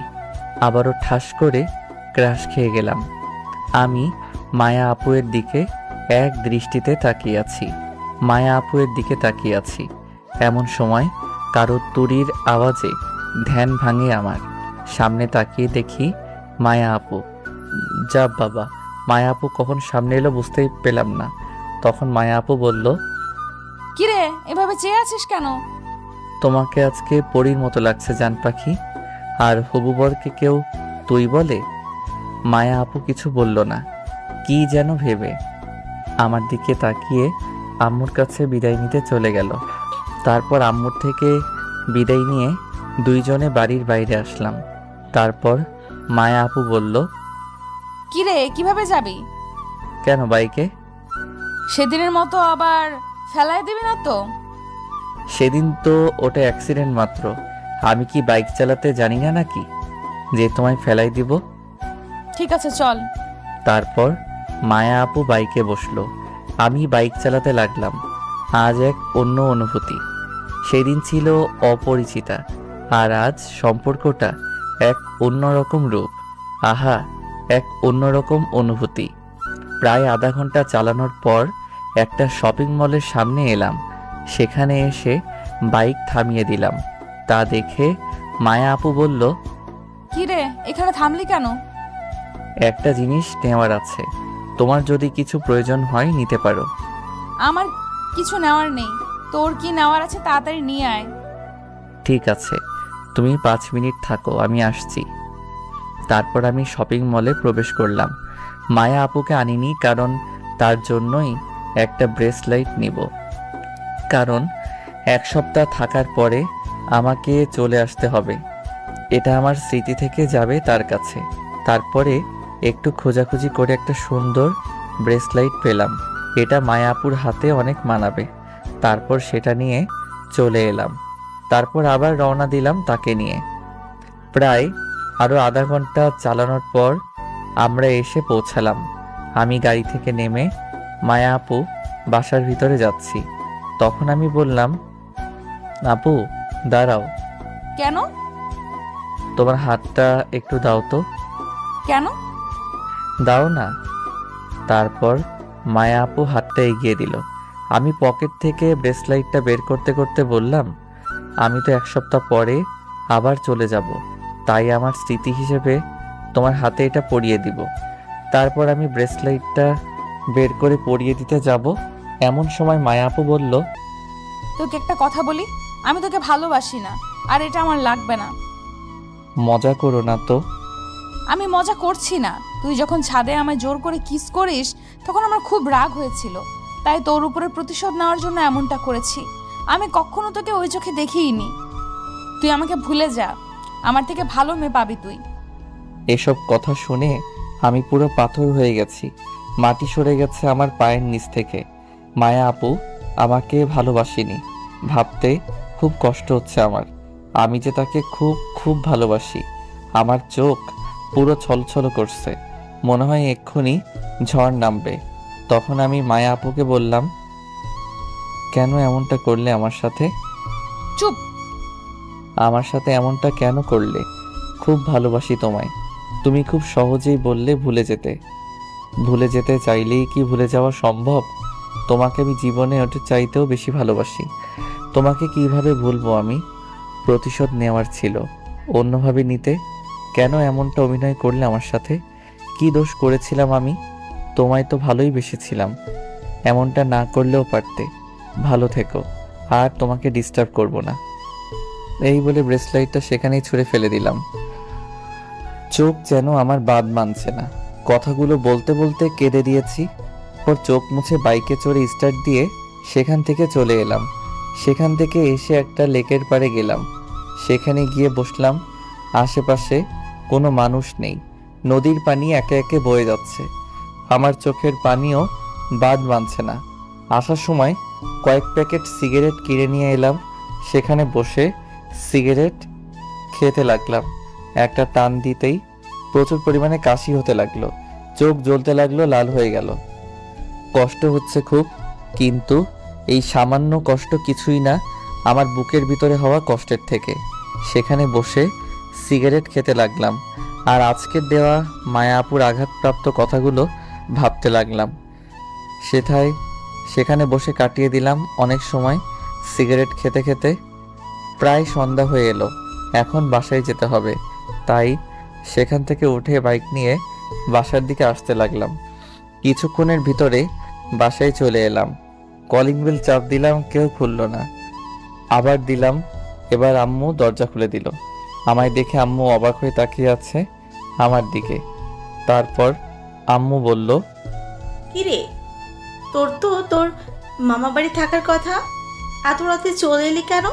আবারও ঠাস করে ক্রাশ খেয়ে গেলাম। আমি মায়া আপুয়ের দিকে এক দৃষ্টিতে তাকিয়ে আছি। মায়া আপুয়ের দিকে তাকিয়ে আছি। এমন সময় কারো তুড়ির আওয়াজে ধ্যান ভাঙে আমার। সামনে তাকিয়ে দেখি মায়া আপু। যা বাবা, মায়া আপু কখন সামনে এলো বুঝতেই পেলাম না। তখন মায়া আপু বলল, কিরে এভাবে চেয়ে আছিস কেন? তোমাকে আজকে পরীর মতো লাগছে জান পাখি। আর হবু বরকে কেউ তুই বলে? মায়া আপু কিছু বলল না, কি যেন ভেবে আমার দিকে তাকিয়ে আম্মুর কাছে বিদায় নিতে চলে গেল। তারপর আম্মুর থেকে বিদায় নিয়ে দুইজনে বাড়ির বাইরে আসলাম। তারপর মায়া আপু বলল, কিরে কিভাবে যাবি? কেন বাইকে? সেদিনের মতো আবার ফেলায় দিবি না তো? সেদিন তো ওটা অ্যাক্সিডেন্ট মাত্র। আমি কি বাইক চালাতে জানি না নাকি যে তোমায় ফেলাই দিব? ঠিক আছে চল। তারপর মায়া আপু বাইকে বসলো, আমি বাইক চালাতে লাগলাম। আজ এক অন্য অনুভূতি। সেদিন ছিল অপরিচিতা, আর আজ সম্পর্কটা এক অন্যরকম রূপ। আহা, এক অন্যরকম অনুভূতি। প্রায় আধা ঘন্টা চালানোর পর একটা শপিং মলের সামনে এলাম। সেখানে এসে বাইক থামিয়ে দিলাম। তা দেখে মায়া আপু বলল, কিরে এখানে থামলি কেন? একটা জিনিস নেওয়ার আছে, তোমার যদি কিছু প্রয়োজন হয় নিতে পারো। আমার কিছু নেওয়ার নেই। তোর কি নেওয়ার আছে তাড়াতাড়ি নিয়ে আয়। ঠিক আছে, তুমি 5 মিনিট থাকো, আমি আসছি। তারপর আমি শপিং মলে প্রবেশ করলাম। মায়া আপুকে আনিনি, কারণ তার জন্যই একটা ব্রেসলাইট নিব। কারণ 1 সপ্তাহ থাকার পরে আমাকে চলে আসতে হবে। এটা আমার স্মৃতি থেকে যাবে তার কাছে। তারপরে একটু খোঁজাখুঁজি করে একটা সুন্দর ব্রেসলাইট পেলাম। এটা মায়া আপুর হাতে অনেক মানাবে। তারপর সেটা নিয়ে চলে এলাম। তারপর আবার রওনা দিলাম তাকে নিয়ে। প্রায় আরো আধা ঘন্টা চালানোর পর আমরা এসে পৌঁছালাম। আমি গাড়ি থেকে নেমে মায়া আপু বাসার ভিতরে যাচ্ছি। তখন আমি বললাম, আপু দাঁড়াও, কেন? তোমার হাতটা একটু দাও তো। কেন? দাও না। তারপর মায়া আপু হাতটা এগিয়ে দিল। আমি পকেট থেকে ব্রেসলাইটটা বের করতে করতে বললাম, আমি তো 1 সপ্তাহ পরে আবার চলে যাব, তাই আমার স্মৃতি হিসেবে তোমার হাতে এটা পরিয়ে দিব। তারপর আমি ব্রেসলাইটটা বের করে পরিয়ে দিতে যাব, এমন সময় মায়া আপু বলল, তোকে একটা কথা বলি, আমি তোকে ভালোবাসি না, আর এটা আমার লাগবে না। মজা করো না তো। আমি মজা করছি না। তুই যখন ছাদে আমায় জোর করে কিস করিস তখন আমার খুব রাগ হয়েছিল, তাই তোর উপরে প্রতিশোধ নেওয়ার জন্য এমনটা করেছি। আমি কখনো তোকে ওই চোখে দেখিইনি। তুই আমাকে ভুলে যা, আমার থেকে ভালো মেয়ে পাবি তুই। এসব কথা শুনে আমি পুরো পাথর হয়ে গেছি। মাটি সরে গেছে আমার পায়ের নিচ থেকে। মায়া আপু আমাকে ভালোবাসেনি ভাবতে খুব কষ্ট হচ্ছে আমার। আমি যে তাকে খুব খুব ভালোবাসি। আমার চোখ পুরো ছলছল করছে, মনে হয় এক্ষুনি ঝড় নামবে। তখন আমি মায়া আপুকে বললাম, কেন এমনটা করলে আমার সাথে? চুপ। আমার সাথে এমনটা কেন করলে? খুব ভালোবাসি তোমায়। তুমি খুব সহজেই বললে ভুলে যেতে। ভুলে যেতে চাইলেই কি ভুলে যাওয়া সম্ভব? তোমাকে আমি জীবনে ওটা চাইতেও বেশি ভালোবাসি। তোমাকে কিভাবে ভুলবো আমি? প্রতিশোধ নেওয়ার ছিল, অন্যভাবে নিতে। কেন এমনটা অভিনয় করলে আমার সাথে? কি দোষ করেছিলাম আমি? তোমায় তো ভালোই বেসেছিলাম, এমনটা না করলেও পারতে। ভালো থেকো, আর তোমাকে ডিস্টার্ব করব না। এই বলে ব্রেসলাইটটা সেখানেই ছুঁড়ে ফেলে দিলাম। চোখ যেন আমার বাদ মানছে না। কথাগুলো বলতে বলতে কেঁদে দিয়েছি। ওর চোখ মুছে বাইকে চড়ে স্টার্ট দিয়ে সেখান থেকে চলে এলাম। সেখান থেকে এসে একটা লেকের পাড়ে গেলাম। সেখানে গিয়ে বসলাম। আশেপাশে কোনো মানুষ নেই। নদীর পানি একে একে বয়ে যাচ্ছে। আমার চোখের পানিও বাদ মানছে না। আসার সময় কয়েক প্যাকেট সিগারেট কিনে নিয়ে এলাম। সেখানে বসে সিগারেট খেতে লাগলাম। একটা টান দিতেই প্রচুর পরিমাণে কাশি হতে লাগলো, চোখ জ্বলতে লাগলো, লাল হয়ে গেল। কষ্ট হচ্ছে খুব, কিন্তু এই সামান্য কষ্ট কিছুই না আমার বুকের ভিতরে হওয়া কষ্টের থেকে। সেখানে বসে সিগারেট খেতে লাগলাম আর আজকের দেওয়া মায়া আপুর আঘাতপ্রাপ্ত কথাগুলো ভাবতে লাগলাম। সেখানে বসে কাটিয়ে দিলাম অনেক সময় সিগারেট খেতে খেতে। প্রায় সন্ধ্যা হয়ে এলো, এখন বাসায় যেতে হবে। তাই সেখান থেকে উঠে বাইক নিয়ে বাসার দিকে আসতে লাগলাম। কিছুক্ষণের ভিতরে বাসায় চলে এলাম। কলিং বেল চাপ দিলাম, কেউ খুলল না। আবার দিলাম, এবার আম্মু দরজা খুলে দিল। আমায় দেখে আম্মু অবাক হয়ে তাকিয়ে আছে আমার দিকে। তারপর আম্মু বলল, কিরে, তোর মামা বাড়ি থাকার কথা, এত রাতে চলে এলি কেন?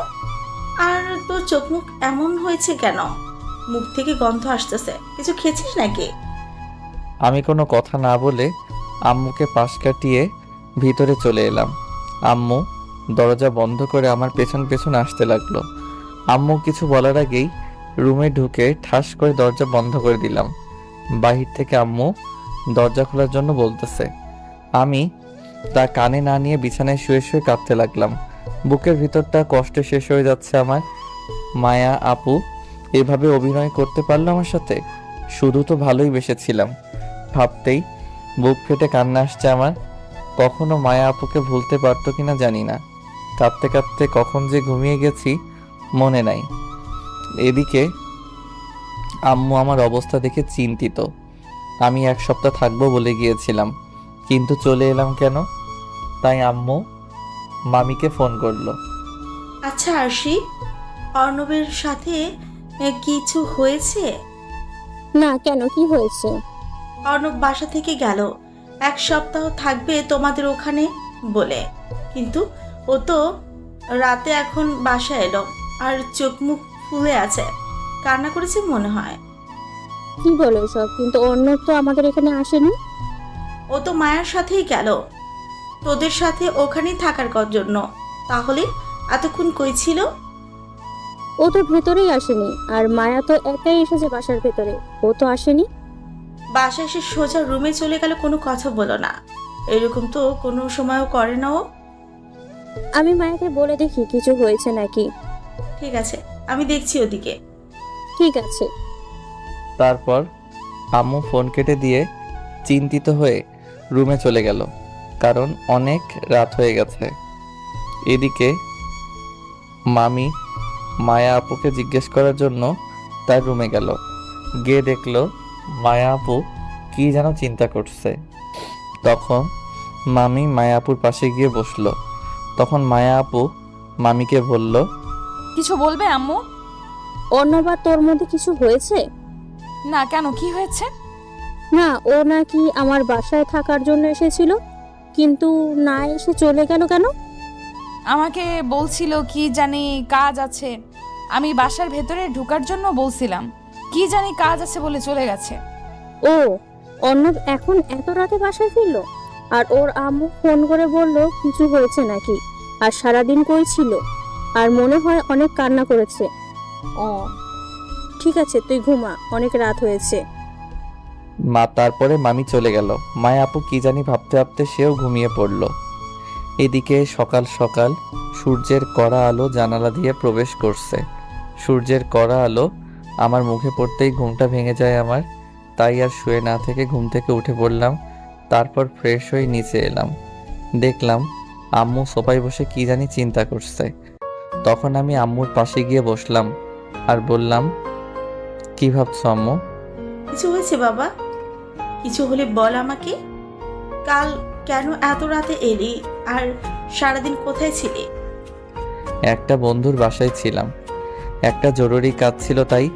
আর তোর চোখ মুখ এমন হয়েছে কেন? মুখ থেকে গন্ধ আসতেছে, কিছু খেয়েছিস নাকি? আমি কোনো কথা না বলে আম্মুকে পাশ কাটিয়ে ভিতরে চলে এলাম। আম্মু দরজা বন্ধ করে আমার পেছন পেছন আসতে লাগলো। আম্মু কিছু বলার আগেই রুমে ঢুকে ঠাস করে দরজা বন্ধ করে দিলাম। বাহির থেকে আম্মু দরজা খোলার জন্য বলতেছে। আমি তা কানে না নিয়ে বিছানায় শুয়ে শুয়ে কাঁদতে লাগলাম। বুকের ভিতরটা কষ্টে শেষ হয়ে যাচ্ছে আমার। মায়া আপু এভাবে অভিনয় করতে পারলো আমার সাথে? শুধু তো ভালোই বেসেছিলাম। ভাবতেই বুক ফেটে কান্না আসছে আমার। কখনো মায়া আপুকে ভুলতে পারতো কিনা জানি না। কাঁদতে কাঁদতে কখন যে ঘুমিয়ে গেছি মনে নাই। এদিকে আম্মু আমার অবস্থা দেখে চিন্তিত। আমি 1 সপ্তাহ থাকবো বলে গিয়েছিলাম, কিন্তু চলে এলাম কেন? তাই আম্মু মামিকে ফোন করলো। আচ্ছা আরশি, অর্ণবের সাথে কিছু হয়েছে? না, কেন, কি হয়েছে? অর্ণব বাসা থেকে গেল 1 সপ্তাহ থাকবে তোমাদের ওখানে বলে, কিন্তু ও তো রাতে এখন বাসায় এলো আর চোখ মুখ ফুলে আছে, কান্না করেছে মনে হয়। কি বলো সব? কিন্তু অন্য তো আমাদের এখানে আসেনি। ও তো মায়ের সাথেই গেল তোদের সাথে ওখানেই থাকার জন্য। তাহলে এতক্ষণ কই ছিল? ও তো ভেতরেই আসেনি, আর মায়া তো একাই এসেছে বাসার ভেতরে, ও তো আসেনি। বাসায় এসে সোজা রুমে চলে গেল, কোনো কথা বলো না। এরকম তো কোনো সময়ও করে না ও। আমি মায়াকে বলে দেখি কিছু হয়েছে নাকি। ঠিক আছে, আমি দেখছি ওদিকে। ঠিক আছে। তারপর আম্মু ফোন কেটে দিয়ে চিন্তিত হয়ে রুমে চলে গেল, কারণ অনেক রাত হয়ে গেছে। এদিকে মামি মায়া আপুকে জিজ্ঞেস করার জন্য তার রুমে গেল। গিয়ে দেখলো মায়া আপু কি যেন চিন্তা করছে। তখন মামি মায়া আপুর পাশে গিয়ে বসলো। তখন মায়া আপু মামিকে বলল, কিছু বলবে আম্মু? অন্যবা তোর মধ্যে কিছু হয়েছে? না, কেন, কি হয়েছে? না, ও নাকি আমার বাসায় থাকার জন্য এসেছিল, কিন্তু না এসে চলে গেল কেন? আমাকে বলছিল কি জানি কাজ আছে। আমি বাসার ভেতরে ঢোকার জন্য বলছিলাম, কি জানি কাজ আছে বলে চলে গেছে। ও, অর্ণব এখন এত রাতে বাসায় ফিরলো? আর ওর আম্মু ফোন করে বলল কিছু হয়েছে নাকি? আর সারাদিন কই ছিল? আর মনে হয় অনেক কান্না করেছে। ও ঠিক আছে, তুই ঘুমা, অনেক রাত হয়েছে। তারপরে মামি চলে গেল। মায়া আপু কি জানি ভাবতে ভাবতে সেও ঘুমিয়ে পড়ল। এদিকে সকাল সকাল সূর্যের কড়া আলো জানালা দিয়ে প্রবেশ করছে। সূর্যের কড়া আলো আমার মুখে পড়তেই ঘুমটা ভেঙে যায় আমার। তাই আর শুয়ে না থেকে ঘুম থেকে উঠে পড়লাম। তারপর ফ্রেশ হয়ে নিচে এলাম। দেখলাম আম্মু সোফায় বসে কি জানি চিন্তা করছে। তখন আমি আম্মুর পাশে গিয়ে বসলাম আর বললাম, কি ভাবছো আম্মু? কিছু হয়েছে বাবা? কিছু হলে বল আমাকে। কাল কেন এত রাতে এলি? আর সারাদিন কোথায় ছিলি? একটা বন্ধুর বাসায় ছিলাম, একটা জরুরি কাজ ছিল তাই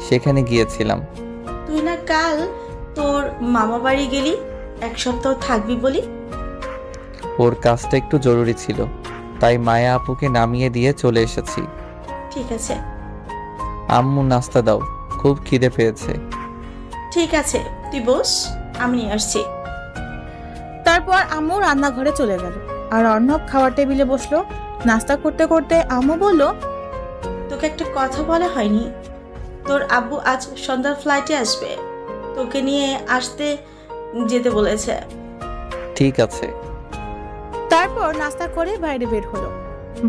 সেখানে গিয়েছিলাম। তুই না কাল তোর মামা বাড়ি গেলি 1 সপ্তাহ থাকবি বলি? ওর কাজটা একটু জরুরি ছিল, তাই মায়া আপুকে নামিয়ে দিয়ে চলে এসেছি। ঠিক আছে। আম্মু নাস্তা দাও, খুব খিদে পেয়েছে। ঠিক আছে, তুই বস, আমি নিয়ে আসছি। তারপর আম্মু রান্নাঘরে চলে গেল আর অর্ণব খাওয়ার টেবিলে বসলো। নাস্তা করতে করতে আম্মু বলল, তোকে একটা কথা বলা হয়নি, তোর আব্বু আজ সন্ধ্যার ফ্লাইটে আসবে, তোকে নিয়ে আসতে যেতে বলেছে। ঠিক আছে। তারপর নাস্তা করে বাইরে বের হলো।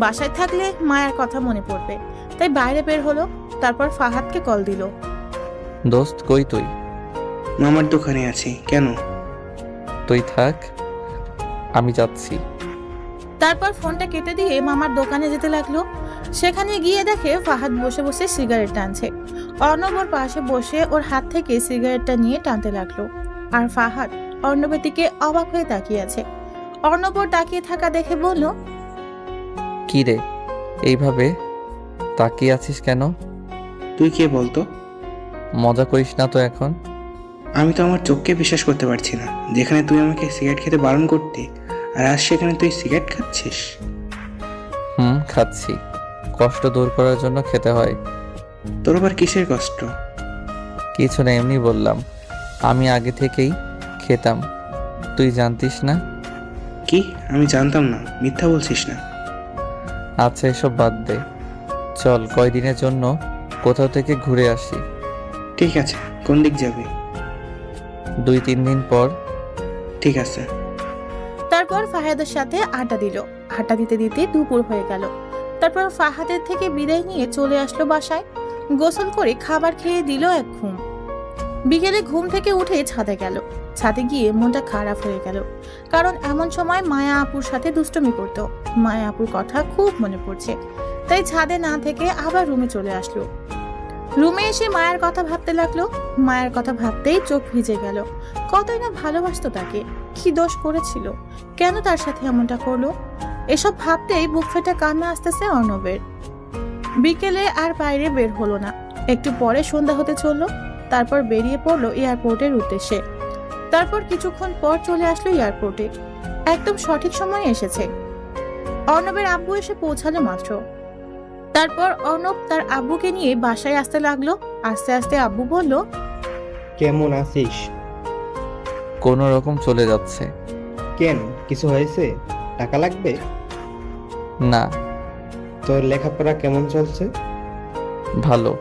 বাসায় থাকলে মায়ের কথা মনে পড়বে, তাই বাইরে বের হলো। তারপর ফাহাদকে কল দিল। দোস্ত কই তুই? মামার দোকানে আছি। কেন? তুই থাক, আমি যাচ্ছি। তারপর ফোনটা কেটে দিয়ে মামার দোকানে যেতে লাগলো। সেখানে গিয়ে দেখে ফাহাদ বসে বসে সিগারেট টানছে। অর্ণব ওর পাশে বসে ওর হাত থেকে সিগারেটটা নিয়ে টানতে লাগলো। আর ফাহাদ অর্ণবের দিকে অবাক হয়ে তাকিয়ে আছে। অর্ণব ওর তাকিয়ে থাকা দেখে বলল, কি রে, এইভাবে তাকিয়ে আছিস কেন? তুই কে বলতো? মজা করিস না তো এখন। আমি তো আমার চোখকে বিশ্বাস করতে পারছি না, যেখানে তুই আমাকে সিগারেট খেতে বারণ করতি, আর আজ সেখানে তুই সিগারেট খাচ্ছিস। খাচ্ছি, কষ্ট দূর করার জন্য খেতে হয়। তোর আবার কিসের কষ্ট? কিছু না, এমনি বললাম। আমি আগে থেকেই খেতাম, তুই জানতিস না। কি? আমি জানতাম না, মিথ্যা বলছিস না। আচ্ছা এসব বাদ দে, চল কয়দিনের জন্য কোথাও থেকে ঘুরে আসি। ঠিক আছে, কোন দিক যাবি? 2-3 দিন পর। ঠিক আছে। তারপর ফাহাদের সাথে আড্ডা দিল। আড্ডা দিতে দিতে দুপুর হয়ে গেল। তারপর ফাহাদের থেকে বিদায় নিয়ে চলে আসলো বাসায়। গোসল করে খাবার খেয়ে দিল এক ঘুম। বিকেলে ঘুম থেকে উঠে ছাদে গেল। ছাদে গিয়ে মনটা খারাপ হয়ে গেল, কারণ এমন সময় মায়া আপুর সাথে দুষ্টুমি করত। মায়া আপুর কথা খুব মনে পড়ছে, তাই ছাদে না থেকে আবার রুমে চলে আসলো। রুমে এসে মায়ের কথা ভাবতে লাগলো। মায়ের কথা ভাবতেই চোখ ভিজে গেল। কতই না ভালোবাসতো তাকে, কি দোষ করেছিল, কেন তার সাথে এমনটা করলো। এসব ভাবতেই বুক ফেটে কান্না আসতেছে অর্ণবের। বিকেলে আর বাইরে বের হলো না। একটু পরে সন্ধ্যা হতে চললো। তারপর বেরিয়ে পড়লো এয়ারপোর্টের উদ্দেশ্যে। তারপর কিছুক্ষণ পর চলে আসলো এয়ারপোর্টে। একদম সঠিক সময়ে এসেছে। অর্ণবের আব্বু এসে পৌঁছালো মাত্র। তারপর অর্ণব তার আব্বুকে নিয়ে বাসায় আসতে লাগলো। আস্তে আস্তে আব্বু বলল, কেমন আছিস? কোনো রকম চলে যাচ্ছে। কেন, কিছু হয়েছে? টাকা লাগবে? না। তোর লেখাপড়া কেমন চলছে? ভালো,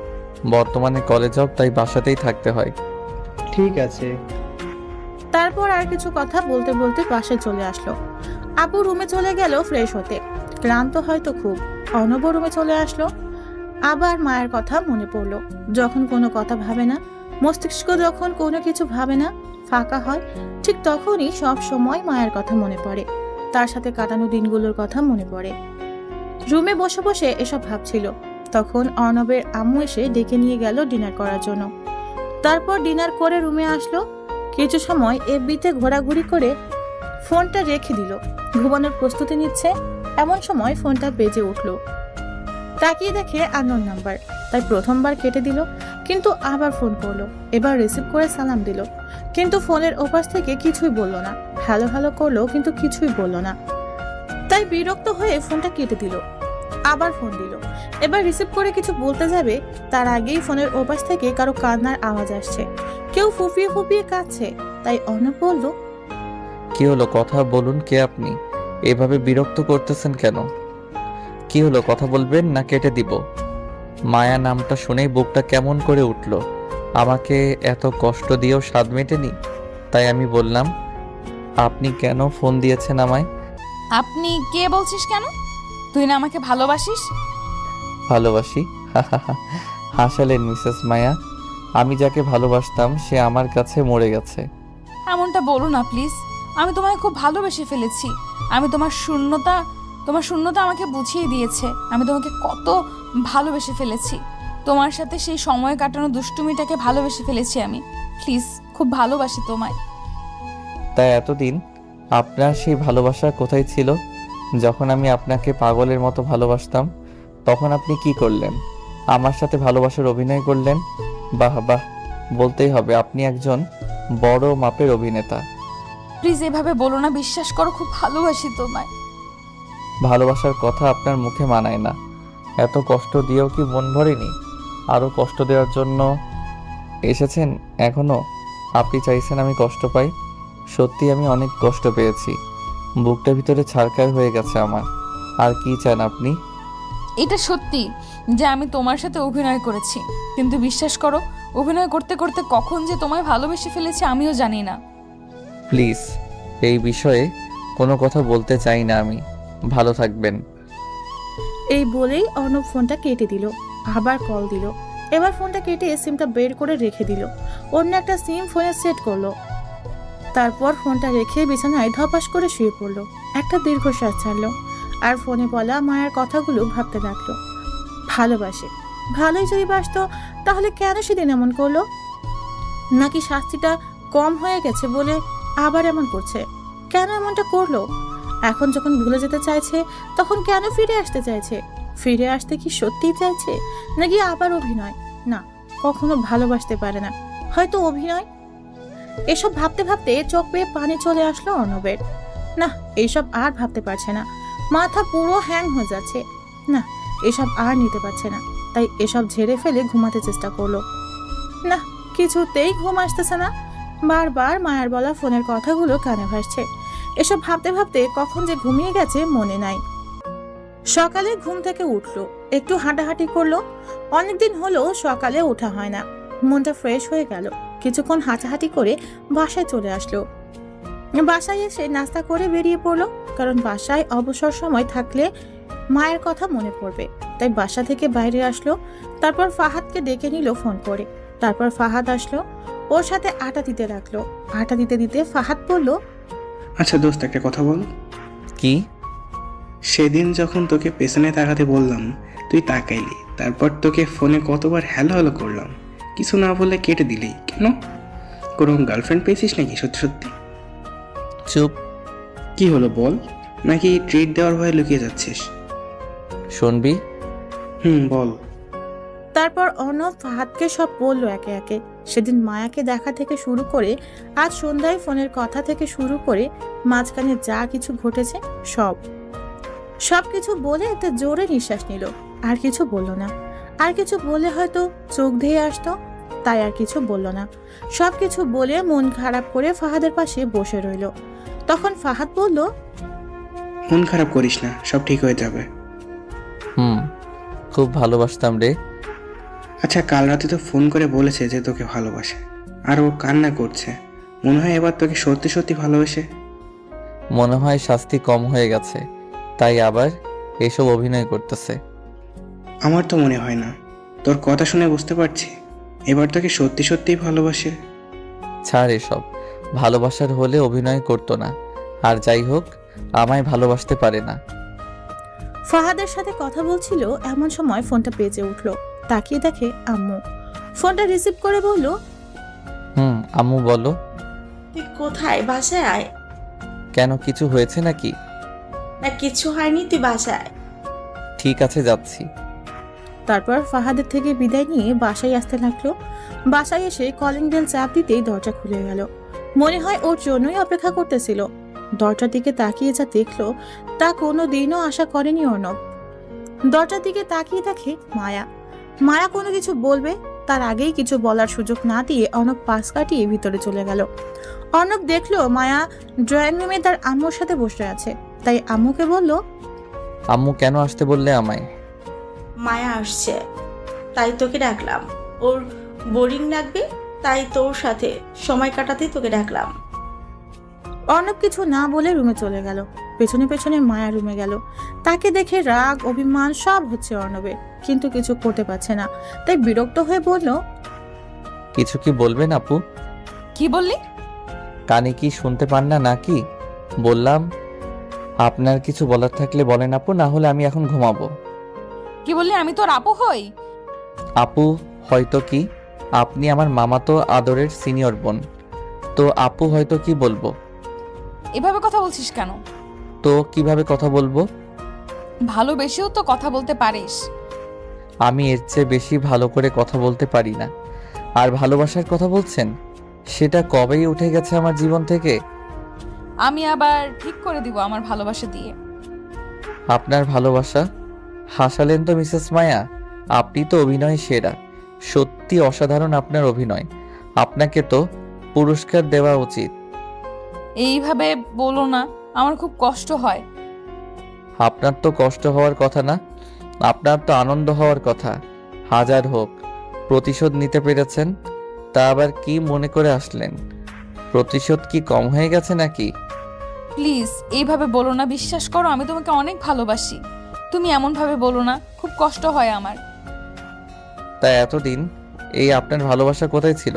বর্তমানে কলেজ জব, তাই বাসাতেই থাকতে হয়। ঠিক আছে। তারপর আর কিছু কথা বলতে বলতে বাসায় চলে আসলো। আব্বু রুমে চলে গেল ফ্রেশ হতে। ক্লান্ত হয়তো খুব। অর্ণব রুমে চলে আসলো। আবার মায়ের কথা মনে পড়লো। যখন কোনো কথা ভাবে না, মস্তিষ্ক যখন কোনো কিছু ভাবে না, ফাঁকা হয়, ঠিক তখনই সব সময় মায়ের কথা মনে পড়ে। তার সাথে কাটানো দিনগুলোর কথা মনে পড়ে। রুমে বসে বসে এসব ভাবছিল। তখন অর্ণবের আম্মু এসে ডেকে নিয়ে গেল ডিনার করার জন্য। তারপর ডিনার করে রুমে আসলো। কিছু সময় এফবিতে ঘোরাঘুরি করে ফোনটা রেখে দিল। ঘুমানোর প্রস্তুতি নিচ্ছে, এমন সময় ফোনটা বেজে উঠলো। তাকিয়ে দেখে আননোন নাম্বার, তাই প্রথমবার কেটে দিল, কিন্তু আবার ফোন করলো। এবার রিসিভ করে সালাম দিল, কিন্তু ফোনের ওপাশ থেকে কিছুই বলল না। হ্যালো হ্যালো করলো, কিন্তু কিছুই বলল না। তাই বিরক্ত হয়ে ফোনটা কেটে দিল। আবার ফোন দিল। এবার রিসিভ করে কিছু বলতে যাবে, তার আগেই ফোনের ওপাশ থেকে কারো কান্নার আওয়াজ আসছে। কেউ ফুপিয়ে ফুপিয়ে কাঁদছে। তাই অর্ণব বলল, কি হলো, কথা বলুন। কে আপনি? এভাবে বিরক্ত করতেছেন কেন? কি হলো, কথা বলবেন না কেটে দিব? মায়া নামটা শুনেই বুকটা কেমন করে উঠল। আমাকে এত কষ্ট দিয়েও স্বাদ মেটেনি, তাই আমি বললাম, আপনি কেন ফোন দিয়েছেন আমায়? আপনি কে বলছিস কেন? তুই না আমাকে ভালোবাসিস? ভালোবাসি? হাসালেন মিসেস মায়া। আমি যাকে ভালোবাসতাম সে আমার কাছে মরে গেছে। এমনটা বলো না প্লিজ। আমি তোমায় খুব ভালোবেসে ফেলেছি। আমি তোমার শূন্যতা আমাকে বুঝিয়ে দিয়েছে আমি তোমাকে কত ভালোবেসে ফেলেছি। তোমার সাথে সেই সময় কাটানো দুষ্টুমিটাকে ভালোবেসে ফেলেছি আমি। প্লিজ, খুব ভালোবাসি তোমায়। তাই এতদিন আপনার সেই ভালোবাসা কোথায় ছিল? যখন আমি আপনাকে পাগলের মতো ভালোবাসতাম, তখন আপনি কি করলেন? আমার সাথে ভালোবাসার অভিনয় করলেন। বাহ বাহ, বলতেই হবে আপনি একজন বড় মাপের অভিনেতা। প্লিজ এভাবে বলো না, বিশ্বাস করো খুব ভালোবাসি তোমায়। ভালোবাসার কথা আপনার মুখে মানায় না। এত কষ্ট দিয়েও কি মন ভরেনি? আরও কষ্ট দেওয়ার জন্য এসেছেন এখনো? আপনি চাইছেন আমি কষ্ট পাই? সত্যি আমি অনেক কষ্ট পেয়েছি। বুকটা ভিতরে ছারখার হয়ে গেছে আমার। আর কি চান আপনি? এটা সত্যি যে আমি তোমার সাথে অভিনয় করেছি, কিন্তু বিশ্বাস করো অভিনয় করতে করতে কখন যে তোমায় ভালোবেসে ফেলেছি আমিও জানি না। প্লিজ এই বিষয়ে কোনো কথা বলতে চাই না আমি। ভালো থাকবেন। এই বলেই অর্ণব ফোনটা কেটে দিল। আবার কল দিল। এবার ফোনটা কেটে সিমটা বের করে রেখে দিল। অন্য একটা সিম ফোনে সেট করলো। তারপর ফোনটা রেখে বিছানায় ধপাস করে শুয়ে পড়লো। একটা দীর্ঘশ্বাস ছাড়লো আর ফোনে বলা মায়ের কথাগুলো ভাবতে লাগলো। ভালোবাসে, ভালোই যদি বাসতো তাহলে কেন সেদিন এমন করলো? নাকি শাস্তিটা কম হয়ে গেছে বলে আবার এমন করছে? কেন এমনটা করলো? এখন যখন ভুলে যেতে চাইছে তখন কেন ফিরে আসতে চাইছে? ফিরে আসতে কি সত্যিই চাইছে নাকি আবার অভিনয়? না, কখনো ভালোবাসতে পারে না, হয়তো অভিনয়। এসব ভাবতে ভাবতে চোখ বেয়ে পানি চলে আসলো অর্ণবের। না, এইসব আর ভাবতে পারছে না। মাথা পুরো হ্যাং হয়ে যাচ্ছে। না, এসব আর নিতে পারছে না। তাই এসব ঝেড়ে ফেলে ঘুমাতে চেষ্টা করলো। না, কিছুতেই ঘুম আসতেছে না। বারবার মায়ের বলা ফোনের কথাগুলো কানে ভাসছে। এসব ভাবতে ভাবতে কখন যে ঘুমিয়ে গেছে মনে নাই। সকালে ঘুম থেকে উঠলো, একটু হাঁটাহাঁটি করলো। অনেকদিন হলো সকালে ওঠা হয় না। মনটা ফ্রেশ হয়ে গেল। কিছুক্ষণ হাঁটাহাঁটি করে বাসায় চলে আসলো। বাসায় এসে নাস্তা করে বেরিয়ে পড়লো, কারণ বাসায় অবসর সময় থাকলে মায়ের কথা মনে পড়বে। তাই বাসা থেকে বাইরে আসলো। তারপর ফাহাদকে ডেকে নিল ফোন করে। তারপর ফাহাদ আসলো, ওর সাথে আটা দিতে রাখলো। আটা দিতে দিতে ফাহাদ বলল, আচ্ছা দোস্ত, একটা কথা বল। কি? সেদিন যখন তোকে পেছনে তাকাতে বললাম তুই তাকাইলি, তারপর তোকে ফোনে কতবার হ্যালো হ্যালো করলাম, কিছু না বলে কেটে দিলি কেন? কোনো গার্লফ্রেন্ড পেয়েছিস নাকি সত্যি সত্যি? চুপ। কি হলো বল, নাকি ট্রিট দেওয়ার ভয়ে লুকিয়ে যাচ্ছিস? শুনবি? বল। তারপর অর্ণব ফাহাদকে সব বলল একে একে। সেদিন মায়াকে দেখা থেকে শুরু করে আজ সন্ধ্যায় ফোনের কথা থেকে শুরু করে মাঝখানে যা কিছু ঘটেছে সব কিছু বলে একটা জোরে নিঃশ্বাস নিল। আর কিছু বলল না। আর কিছু বলে হয়তো চোখ ধেয়ে আসতো, তাই আর কিছু বলল না। সব কিছু বলে মন খারাপ করে ফাহাদের পাশে বসে রইল। তখন ফাহাদ বলল, মন খারাপ করিস না, সব ঠিক হয়ে যাবে। খুব ভালোবাসতাম রে। আচ্ছা, কাল রাতে তো ফোন করে বলেছে যে তোকে ভালোবাসে, আর ও কান্না করছে। মনে হয় এবার তোকে সত্যি সত্যি ভালোবাসে। মনে হয় শাস্তি কম হয়ে গেছে, তাই আবার এসব অভিনয় করতেছে। আমার তো মনে হয় না। তোর কথা শুনে বুঝতে পারছি এবার তোকে সত্যি সত্যিই ভালোবাসে। ছাড় এসব। ভালোবাসার হলে অভিনয় করতো না। আর যাই হোক, আমায় ভালোবাসতে পারে না। ফাহাদের সাথে কথা বলছিল এমন সময় ফোনটা বেজে উঠলো। তাকিয়ে দেখে আম্মু। ফোনটা রিসিভ করে বলল, আম্মু বলো। তুই কোথায়? বাসায় আয়। কেন, কিছু হয়েছে নাকি? না, কিছু হয়নি, তুই বাসায়। ঠিক আছে, যাচ্ছি। তারপর ফাহাদের থেকে বিদায় নিয়ে বাসায় আসতে লাগলো। বাসায় এসে কলিং বেল চাপ দিতেই দরজা খুলে গেল। মনে হয় ওর জন্যই অপেক্ষা করতেছিল। দরজার দিকে তাকিয়ে যা দেখলো তা কোনো দিনও আশা করেনি অর্ণব। দরজার দিকে তাকিয়ে দেখে মায়া। মায়া কোনো কিছু বলবে তার আগেই কিছু বলার সুযোগ না দিয়ে অর্ণব পাশ কাটিয়ে ভিতরে চলে গেল। অর্ণব দেখলো মায়া ড্রয়িং রুমে তার আম্মুর সাথে বসে আছে। তাই আম্মুকে বলল, আম্মু কেন আসতে বললে আমায়? মায়া আসছে, তাই তোকে ডাকলাম। ওর বোরিং লাগবে, তাই তোর সাথে সময় কাটাতেই তোকে ডাকলাম। অর্ণব কিছু না বলে রুমে চলে গেল। পেছনে পেছনে মায়া রুমে গেল। তাকে দেখে রাগ অভিমান সব হচ্ছে অর্ণবের, কিন্তু কিছু করতে পারছে না। তাই বিরক্ত হয়ে বলল, কিছু কি বলবেন আপু? কি বললি? কানে কি শুনতে পান না নাকি? বললাম আপনার কিছু বলার থাকলে বলেন আপু, না হলে আমি এখন ঘুমাবো। কি বললি? আমি তোর আপু হই? আপু হয়তো কি, আপনি আমার মামাতো আদরের সিনিয়র বোন। তো আপু হয়তো কি বলবো? এভাবে কথা বলছিস কেন? তো কিভাবে কথা বলবো? ভালোবেসেও তো কথা বলতে পারিস। আমি এর চেয়ে বেশি ভালো করে কথা বলতে পারি না। আর ভালোবাসার কথা বলছেন, সেটা কবেই উঠে গেছে আমার জীবন থেকে। আমি আবার ঠিক করে দিব আমার ভালোবাসা দিয়ে। আপনার ভালোবাসা? হাসালেন তো মিসেস মায়া, আপনি তো অভিনয় সেরা। সত্যি অসাধারণ আপনার অভিনয়। আপনাকে তো পুরস্কার দেওয়া উচিত। এইভাবে বলো না, আমার খুব কষ্ট হয়। আপনার তো কষ্ট হওয়ার কথা না, আপনার তো আনন্দ হওয়ার কথা। হাজার হোক, প্রতিশোধ নিতে পেরেছেন, তা আবার কি মনে করে আসলেন? প্রতিশোধ কি কম হয়ে গেছে নাকি? প্লিজ এইভাবে বলো না, বিশ্বাস করো আমি তোমাকে অনেক ভালোবাসি। তুমি এমনভাবে বলো না, খুব কষ্ট হয় আমার। তা এতদিন এই আপনার ভালোবাসা কোথায় ছিল?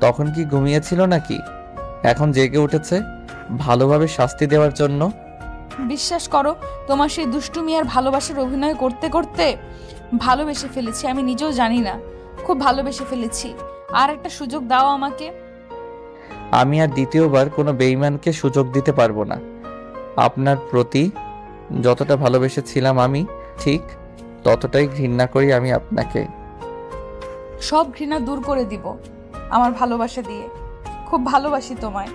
তখন কি ঘুমিয়েছিল নাকি? এখন জেগে উঠেছে ভালোভাবে শাস্তি দেওয়ার জন্য? বিশ্বাস করো, তোমার সেই দুষ্টুমি আর ভালোবাসার অভিনয় করতে করতে ভালোবেসে ফেলেছি, আমি নিজেও জানি না, খুব ভালোবেসে ফেলেছি। আর একটা সুযোগ দাও আমাকে। আমি আর দ্বিতীয়বার কোনো বেঈমানকে সুযোগ দিতে পারবো না। আপনার প্রতি যতটা ভালোবেসেছিলাম আমি, ঠিক ততটাই ঘৃণা করি আমি আপনাকে। সব ঘৃণা দূর করে দিব আমার ভালোবাসা দিয়ে। খুব ভালোবাসি তোমায়।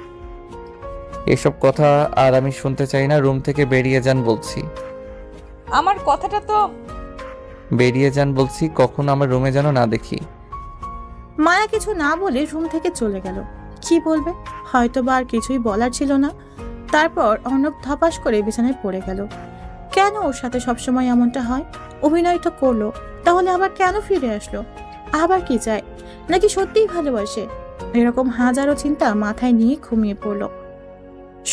এসব কথা আর আমি শুনতে চাই না। রুম থেকে বেরিয়ে যান বলছি। আমার কথাটা তো বেরিয়ে যান বলছি, কখনো আমার রুমে যেন না দেখি। মায়া কিছু না বলে রুম থেকে চলে গেল। কি বলবে, হয়তো বা আর কিছুই বলার ছিল না। তারপর অর্ণব ধপাস করে বিছানায় পড়ে গেল। কেন ওর সাথে সবসময় এমনটা হয়? অভিনয় তো করলো, তাহলে আবার কেন ফিরে আসলো? আবার কি চায়? নাকি সত্যিই ভালোবাসে? এরকম হাজারো চিন্তা মাথায় নিয়ে ঘুমিয়ে পড়লো।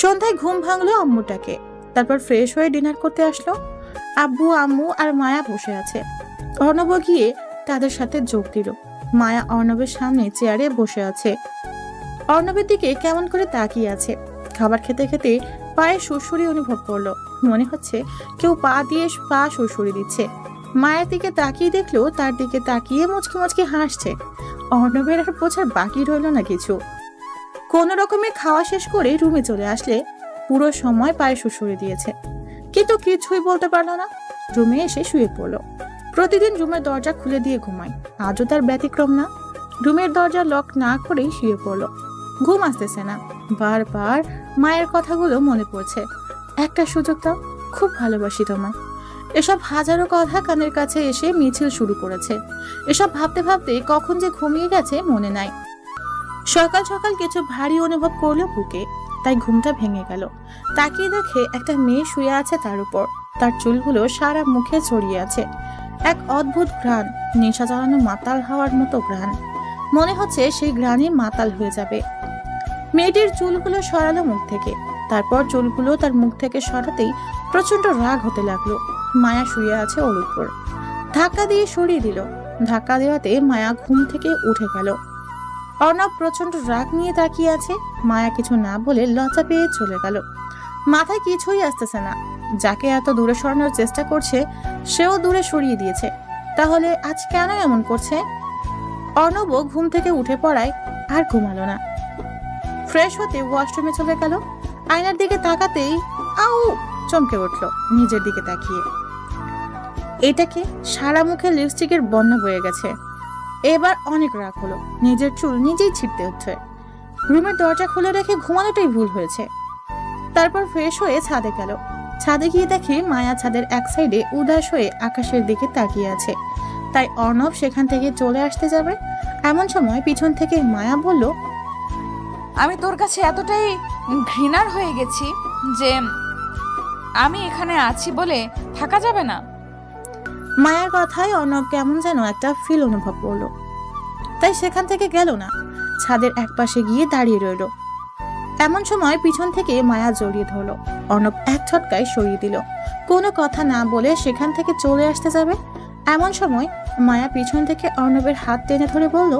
সন্ধ্যায় ঘুম ভাঙলো আম্মুটাকে। তারপর ফ্রেশ হয়ে ডিনার করতে আসলো। আব্বু, আম্মু আর মায়া বসে আছে। অর্ণব গিয়ে তাদের সাথে যোগ দিল। মায়া অর্ণবের সামনে চেয়ারে বসে আছে। অর্ণবের দিকে কেমন করে তাকিয়ে আছে। খাবার খেতে খেতে পায়ে সুড়সুড়ি অনুভব করলো। মনে হচ্ছে কেউ পা দিয়ে পা সুড়সুড়ি দিচ্ছে। মায়ের দিকে তাকিয়ে দেখলো তার দিকে তাকিয়ে মুচকি মুচকি হাসছে। অর্ণবের আর বোঝার বাকি রইলো না কিছু। কোনো রকমে খাওয়া শেষ করে রুমে চলে আসলে পুরো সময় পায়ে সুড়সুড়ি দিয়েছে, কিন্তু কিছুই বলতে পারলো না। রুমে এসে শুয়ে পড়লো। প্রতিদিন রুমের দরজা খুলে দিয়ে ঘুমায়, আজও তার ব্যতিক্রম না। রুমের দরজা লক না করেই শুয়ে পড়লো। ঘুম আসতেছে না, বারবার মায়ের কথাগুলো মনে পড়ছে। একটা সুযোগ দাও, খুব ভালোবাসি তোমায়। এসব হাজারো কথা কানের কাছে এসে মিছিল শুরু করেছে। এসব ভাবতে ভাবতে কখন যে ঘুমিয়ে গেছে মনে নাই। সকাল সকাল কিছু ভারী অনুভব করলো বুকে, তাই ঘুমটা ভেঙে গেল। তাকিয়ে দেখে একটা মেয়ে শুয়ে আছে তার উপর। তার চুলগুলো সারা মুখে ছড়িয়ে আছে। এক অদ্ভুত ঘ্রাণ, নেশা জড়ানো মাতাল হওয়ার মতো ঘ্রাণ। মনে হচ্ছে সেই ঘ্রাণে মাতাল হয়ে যাবে। মেয়েটির চুলগুলো সরালো মুখ থেকে। তারপর চুলগুলো তার মুখ থেকে সরাতেই প্রচন্ড রাগ হতে লাগলো। মায়া শুয়ে আছে ওর উপর। ধাক্কা দিয়ে সরিয়ে দিল। ধাক্কা দেওয়াতে মায়া ঘুম থেকে উঠে গেল। অর্ণব প্রচন্ড রাগ নিয়ে তাকিয়ে আছে। মায়া কিছু না বলে লজ্জা পেয়ে চলে গেল। মাথায় কিছুই আসতেছে না। যাকে এত দূরে সরানোর চেষ্টা করছে সেও দূরে সরিয়ে দিয়েছে। তাহলে আজ কেন এমন করছে? অর্ণবও ঘুম থেকে উঠে পড়ায় আর ঘুমালো না। ফ্রেশ হতে ওয়াশরুমে চলে গেল। আয়নার দিকে তাকাতেই আউ চমকে উঠল নিজের দিকে তাকিয়ে। এটাকে সারা মুখে লিপস্টিকের বন্যা বয়ে গেছে। এবার অনেক রাগ হলো। নিজের চুল নিজেই ছিঁড়তে হচ্ছে। রুমের দরজা খুলে রেখে ঘুমানোটাই ভুল হয়েছে। তারপর ফ্রেশ হয়ে ছাদে গেল। ছাদে গিয়ে দেখে মায়া ছাদের এক সাইডে উদাস হয়ে আকাশের দিকে তাকিয়ে আছে। তাই অর্ণব সেখান থেকে চলে আসতে যাবে, এমন সময় পিছন থেকে মায়া বলল, আমি তোর কাছে এতটাই ঘৃণার হয়ে গেছি যে আমি এখানে আছি বলে থাকা যাবে না। মায়ার কথায় অর্ণব কেমন যেন একটা ফিল অনুভব করলো। তাই সেখান থেকে গেল না, ছাদের একপাশে গিয়ে দাঁড়িয়ে রইল। এমন সময় পিছন থেকে মায়া জড়িয়ে ধরলো। অর্ণব এক ঝটকায় সরিয়ে দিল। কোনো কথা না বলে সেখান থেকে চলে আসতে যাবে, এমন সময় মায়া পিছন থেকে অর্ণবের হাত টেনে ধরে বলল,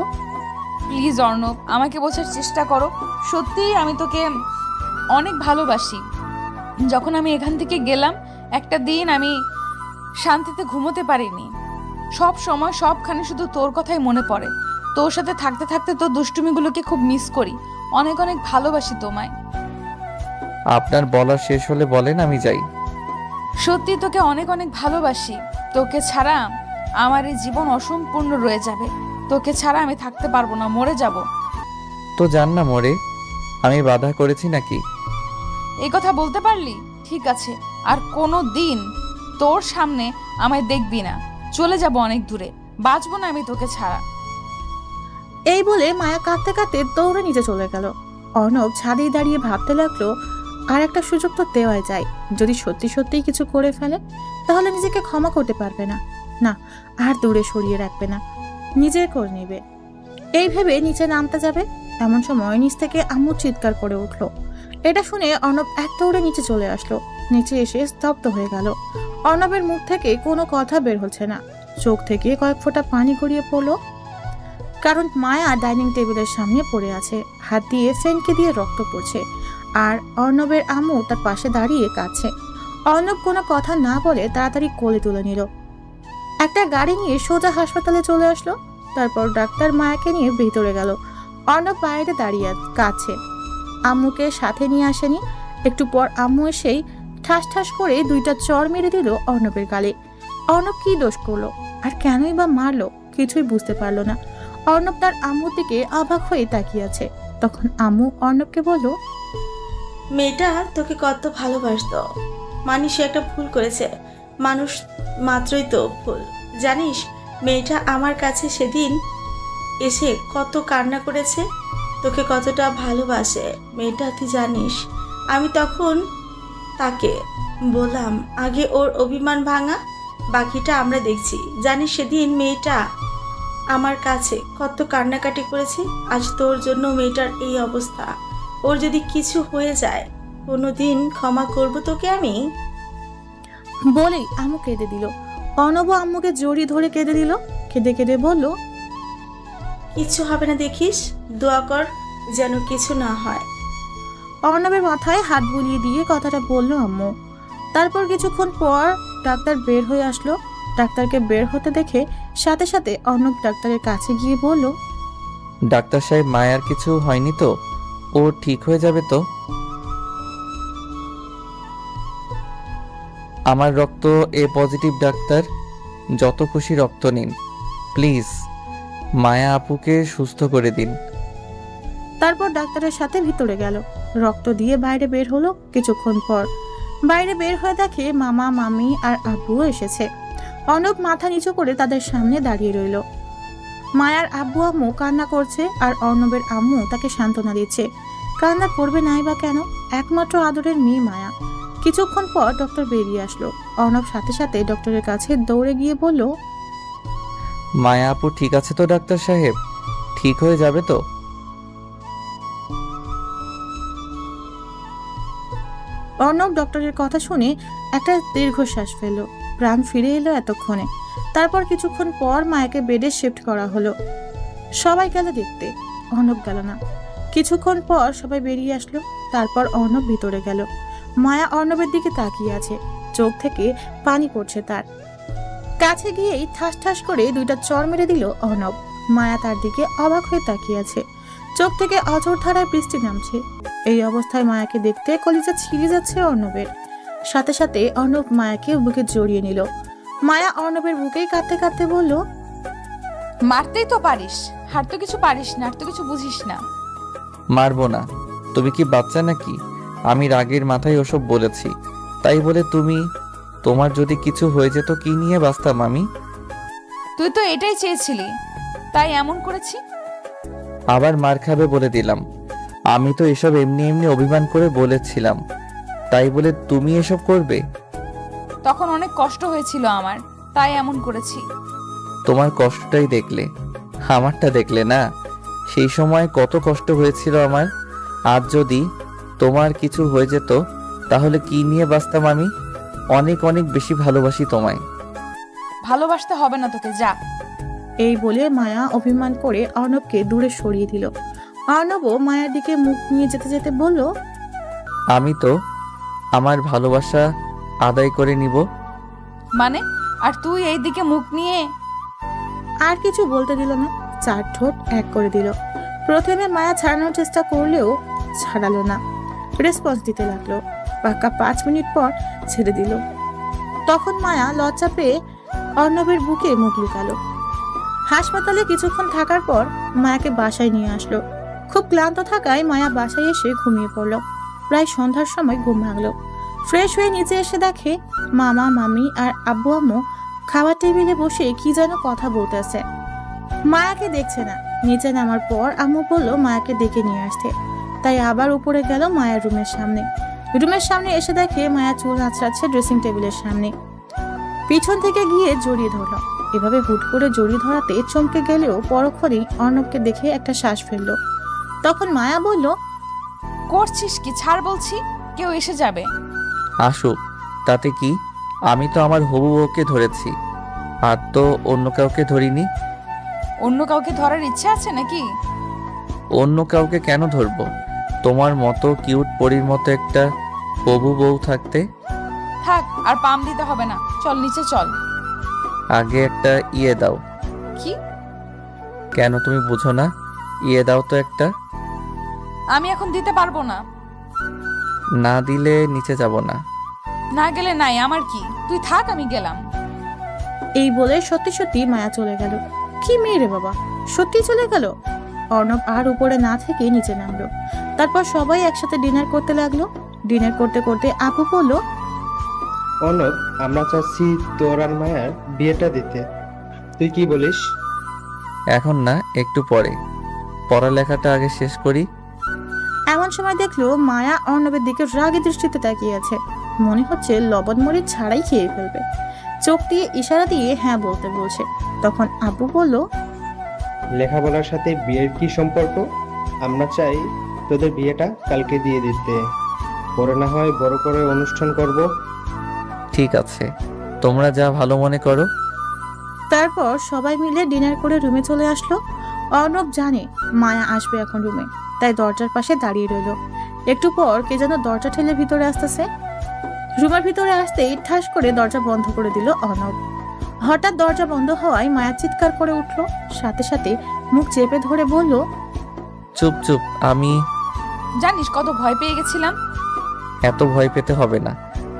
প্লিজ অর্ণব, আমাকে বোঝার চেষ্টা করো। সত্যিই আমি তোকে অনেক ভালোবাসি। যখন আমি এখান থেকে গেলাম একটা দিন আমি শান্তিতে ঘুমোতে পারিনি। সব সময় সবখানে শুধু তোর কথাই মনে পড়ে। তোর সাথে থাকতে থাকতে তোর দুষ্টুমিগুলোকে খুব মিস করি। অনেক অনেক ভালোবাসি তোমায়। আপনার বলা শেষ হলে বলেন, আমি যাই। সত্যি তোকে অনেক অনেক ভালোবাসি। তোকে ছাড়া আমার এই জীবন অসম্পূর্ণ রয়ে যাবে। তোকে ছাড়া আমি থাকতে পারবো না, মরে যাব। তো যান না মরে, আমি বাধা করেছি নাকি? এই কথা বলতে পারলি? ঠিক আছে, আর কোনো দিন তোর সামনে আমায় দেখবি না। চলে যাব অনেক দূরে, বাঁচবো না আমি তোকে ছাড়া। এই বলে মায়া কাঁদতে কাঁদতে দৌড়ে নিচে চলে গেল। অর্ণব ছাদেই দাঁড়িয়ে ভাবতে লাগলো, আর একটা সুযোগ তো দেওয়াই যায়। যদি সত্যি সত্যিই কিছু করে ফেলে তাহলে নিজেকে ক্ষমা করতে পারবে না, না আর দূরে সরিয়ে রাখবে না, নিজের করে নেবে। এই ভেবে নিচে নামতে যাবে, এমন সময় নিচ থেকে আম্মু চিৎকার করে উঠলো। এটা শুনে অর্ণব এক দৌড়ে নিচে চলে আসলো। নিচে এসে স্তব্ধ হয়ে গেল। অর্ণবের মুখ থেকে কোনো কথা বের হচ্ছে না, চোখ থেকে কয়েক ফোঁটা পানি গড়িয়ে পড়লো। কারণ মায়া ডাইনিং টেবিলের সামনে পড়ে আছে, হাত দিয়ে ফেনকে দিয়ে রক্ত পড়ছে, আর অর্ণবের আম্মু তার পাশে দাঁড়িয়ে কাঁদছে। অর্ণব কোনো কথা না বলে তাড়াতাড়ি কোলে তুলে নিল। একটা গাড়ি নিয়ে সোজা হাসপাতালে চলে আসলো। তারপর ডাক্তার মায়াকে নিয়ে ভিতরে গেল। অর্ণব বাইরে দাঁড়িয়ে কাঁদছে, আম্মুকে সাথে নিয়ে আসেনি। একটু পর আম্মু এসেই ঠাস ঠাস করে 2টা চড় মেরে দিল অর্ণবের গালে। অর্ণব কি দোষ করলো আর কেনই বা মারলো কিছুই বুঝতে পারলো না। অর্ণব তার আম্মুর দিকে অবাক হয়ে তাকিয়ে আছে। তখন আম্মু অর্ণবকে বলল, মেয়েটা তোকে কত ভালোবাসতো, মানিস সে একটা ভুল করেছে, মানুষ মাত্রই তো ভুল। জানিস মেয়েটা আমার কাছে সেদিন এসে কত কান্না করেছে, তোকে কতটা ভালোবাসে মেয়েটা তুই জানিস। আমি তখন তাকে বললাম আগে ওর অভিমান ভাঙা, বাকিটা আমরা দেখছি। জানিস সেদিন মেয়েটা আমার কাছে কত কান্নাকাটি করেছে। আজ তোর জন্য মেয়েটার এই অবস্থা। ওর যদি কিছু হয়ে যায় কোনোদিন ক্ষমা করব তোকে আমি। বলেই আম্মু কেঁদে দিল। অর্ণব আম্মুকে জড়িয়ে ধরে কেঁদে দিল। কেঁদে কেঁদে বলল, কিচ্ছু হবে না দেখিস, দোয়া কর যেন কিছু না হয়। অর্ণবের মাথায় হাত বুলিয়ে দিয়ে কথাটা বলল আম্মু। তারপর কিছুক্ষণ পর ডাক্তার বের হয়ে আসলো। ডাক্তারকে বের হতে দেখে সাথে সাথে অর্ণব ডাক্তারের কাছে গিয়ে বলল, ডাক্তার সাহেব, মায়ার কিছু হয়নি তো? ও ঠিক হয়ে যাবে তো? আমার রক্ত এ পজিটিভ ডাক্তার, যত খুশি রক্ত নিন প্লিজ, মায়া আপুকে সুস্থ করে দিন। তারপর ডাক্তারের সাথে ভিতরে গেল। রক্ত দিয়ে বাইরে বের হলো। কিছুক্ষণ পর বাইরে বের হয়ে দেখে মামা মামি আর আব্বুও এসেছে। অর্ণব মাথা নিচু করে তাদের সামনে দাঁড়িয়ে রইল। মায়ার আব্বু আম্মু কান্না করছে আর অর্ণবের আম্মু তাকে সান্ত্বনা দিচ্ছে। কান্না করবে নাই বা কেন, একমাত্র আদরের মেয়ে মায়া। কিছুক্ষণ পর ডক্টর বেরিয়ে আসলো। অর্ণব সাথে সাথে ডক্টরের কাছে দৌড়ে গিয়ে বলল, মায়া আপু ঠিক আছে তো ডাক্তার সাহেব? ঠিক হয়ে যাবে তো? অর্ণব ডক্টরের কথা শুনে একটা দীর্ঘশ্বাস ফেলল। প্রাণ ফিরে এলো এতক্ষণে। তারপর কিছুক্ষণ পর মায়াকে বেডে শিফট করা হলো। সবাই গেল দেখতে, অর্ণব গেল না। কিছুক্ষণ পর সবাই বেরিয়ে আসলো। তারপর অর্ণব ভিতরে গেল। মায়া অর্ণবের দিকে তাকিয়ে আছে, চোখ থেকে পানি পড়ছে তার। কাছে গিয়েই ঠাস ঠাস করে 2টা চড় মেরে দিল অর্ণব। মায়া তার দিকে অবাক হয়ে তাকিয়ে আছে, চোখ থেকে অঝোর ধারায় বৃষ্টি নামছে। এই অবস্থায় মায়াকে দেখতে কলিজা ছিঁড়ে যাচ্ছে অর্ণবের। সাথে সাথে অর্ণব মায়াকে বুকে জড়িয়ে নিল। মায়া অর্ণবের বুকেই কাঁদতে কাঁদতে বলল, মারতেই তো পারিস, আর তো কিছু পারিস না, আর তো কিছু বুঝিস না। মারবো না? তুমি কি বাচ্চা নাকি? আমি রাগের মাথায় ওসব বলেছি, তাই বলে তোমার যদি কিছু হয়ে যেত কি নিয়ে বাঁচতাম আমি? তুই তো এটাই চেয়েছিলি, তাই এমন করেছি। আবার মার খাবে বলে দিলাম? আমি তো এসব এমনি এমনি অভিমান করে বলেছিলাম, তাই বলে তুমি এসব করবে? তখন অনেক কষ্ট হয়েছিল আমার, তাই এমন করেছি। তোমার কষ্টটাই দেখলে, আমারটা দেখলে না। সেই সময় কত কষ্ট হয়েছিল আমার। আজ যদি তোমার কিছু হয়ে যেত তাহলে কি নিয়ে বাঁচতাম আমি? অনেক অনেক বেশি ভালোবাসি তোমায়। ভালোবাসতে হবে না তোকে, যা। এই বলে মায়া অভিমান করে অর্ণবকে দূরে সরিয়ে দিল। অর্ণবও মায়ার দিকে মুখ নিয়ে যেতে যেতে বলল, আমি তো আমার ভালোবাসা আদায় করে নিব। মানে? আর তুই এই দিকে মুখ নিয়ে? আর কিছু বলতে দিল না, 4 ঠোঁট এক করে দিল। প্রথমে মায়া ছাড়ানোর চেষ্টা করলেও ছাড়ালো না, রেসপন্স দিতে লাগলো। পাক্কা 5 মিনিট পর ছেড়ে দিল। তখন মায়া লজ্জা পেয়ে অর্ণবের বুকে মুখ লুকালো। হাসপাতালে কিছুক্ষণ থাকার পর মায়াকে বাসায় নিয়ে আসলো। খুব ক্লান্ত থাকায় মায়া বাসায় এসে ঘুমিয়ে পড়ল। প্রায় সন্ধ্যার সময় ঘুম ভাঙলো। ফ্রেশ হয়ে নিচে এসে দেখে মামা মামি আর আব্বু আম্মু খাবার টেবিলে বসে কি যেন কথা বলতেছে। মায়াকে দেখছে না। নিচে নামার পর আম্মু বলল মায়াকে ডেকে নিয়ে আসতে, তাই আবার উপরে গেল মায়ার রুমের সামনে। রুমের সামনে এসে দেখে মায়া চুল আঁচড়াচ্ছে ড্রেসিং টেবিলের সামনে। পিছন থেকে গিয়ে জড়িয়ে ধরল। এভাবে হুট করে জড়িয়ে ধরাতে চমকে গেলেও পরক্ষণেই অর্ণবকে দেখে একটা শ্বাস ফেললো। তখন মায়া বলল, করছিস কি? ছাড় বলছি, কেউ এসে যাবে। আসুক, তাতে কি? আমি তো আমার হবু বউকে ধরেছি, আর তো অন্য কাউকে ধরিনি। অন্য কাউকে ধরার ইচ্ছা আছে নাকি? অন্য কাউকে কেন ধরবো? তোমার মতো কিউট পরীর মতো একটা হবু বউ থাকতে। থাক, আর পাম দিতে হবে না, চল নিচে চল। আগে একটা ইয়ে দাও। কি? কেন তুমি বুঝো না? ইয়ে দাও তো একটা। আমি এখন দিতে পারবো না। না দিলে নিচে যাব না। না গেলে নাই, আমার কি? তুই থাক, আমি গেলাম। এই বলে সত্যি সত্যি মায়া চলে গেল। কি মেয়ে রে বাবা, সত্যি চলে গেল। অর্ণব আর উপরে না থেকে নিচে নামলো। তারপর সবাই একসাথে ডিনার করতে লাগলো। ডিনার করতে করতে আপু বলল, অর্ণব, আমরা চাচ্ছি তোর আর মায়ার বিয়েটা দিতে। তুই কি বলিস? এখন না, একটু পরে। পড়ালেখাটা আগে শেষ করি। এমন সময় দেখলো মায়া অর্ণবের দিকে রাগী দৃষ্টিতে তাকিয়ে আছে। মনে হচ্ছে লবণ মরিচ ছাড়াই খেয়ে ফেলবে। চোখ দিয়ে ইশারা দিয়ে হ্যাঁ বলতে বলছে। তখন আব্বু বলল, লেখাপড়ার সাথে বিয়ের কি সম্পর্ক? আমরা চাই তোদের বিয়েটা কালকে দিয়ে দিতে, পরে না হয় বড় করে অনুষ্ঠান করব। ঠিক আছে, তোমরা যা ভালো মনে করো। তারপর সবাই মিলে ডিনার করে রুমে চলে আসলো। অর্ণব জানে মায়া আসবে এখন রুমে, তাই দরজার পাশে দাঁড়িয়ে রইল। একটু পর কে যেন দরজা ঠেলে ভিতরে আসতেছে। রুমের ভিতরে আসতেই ঠাস করে দরজা বন্ধ করে দিল অর্ণব। হঠাৎ দরজা বন্ধ হওয়ায় মায়া চিৎকার করে উঠল। সাথে সাথে মুখ চেপে ধরে বলল, চুপ চুপ। আমি জানিস কত ভয় পেয়ে গেছিলাম। এত ভয় পেতে হবে না।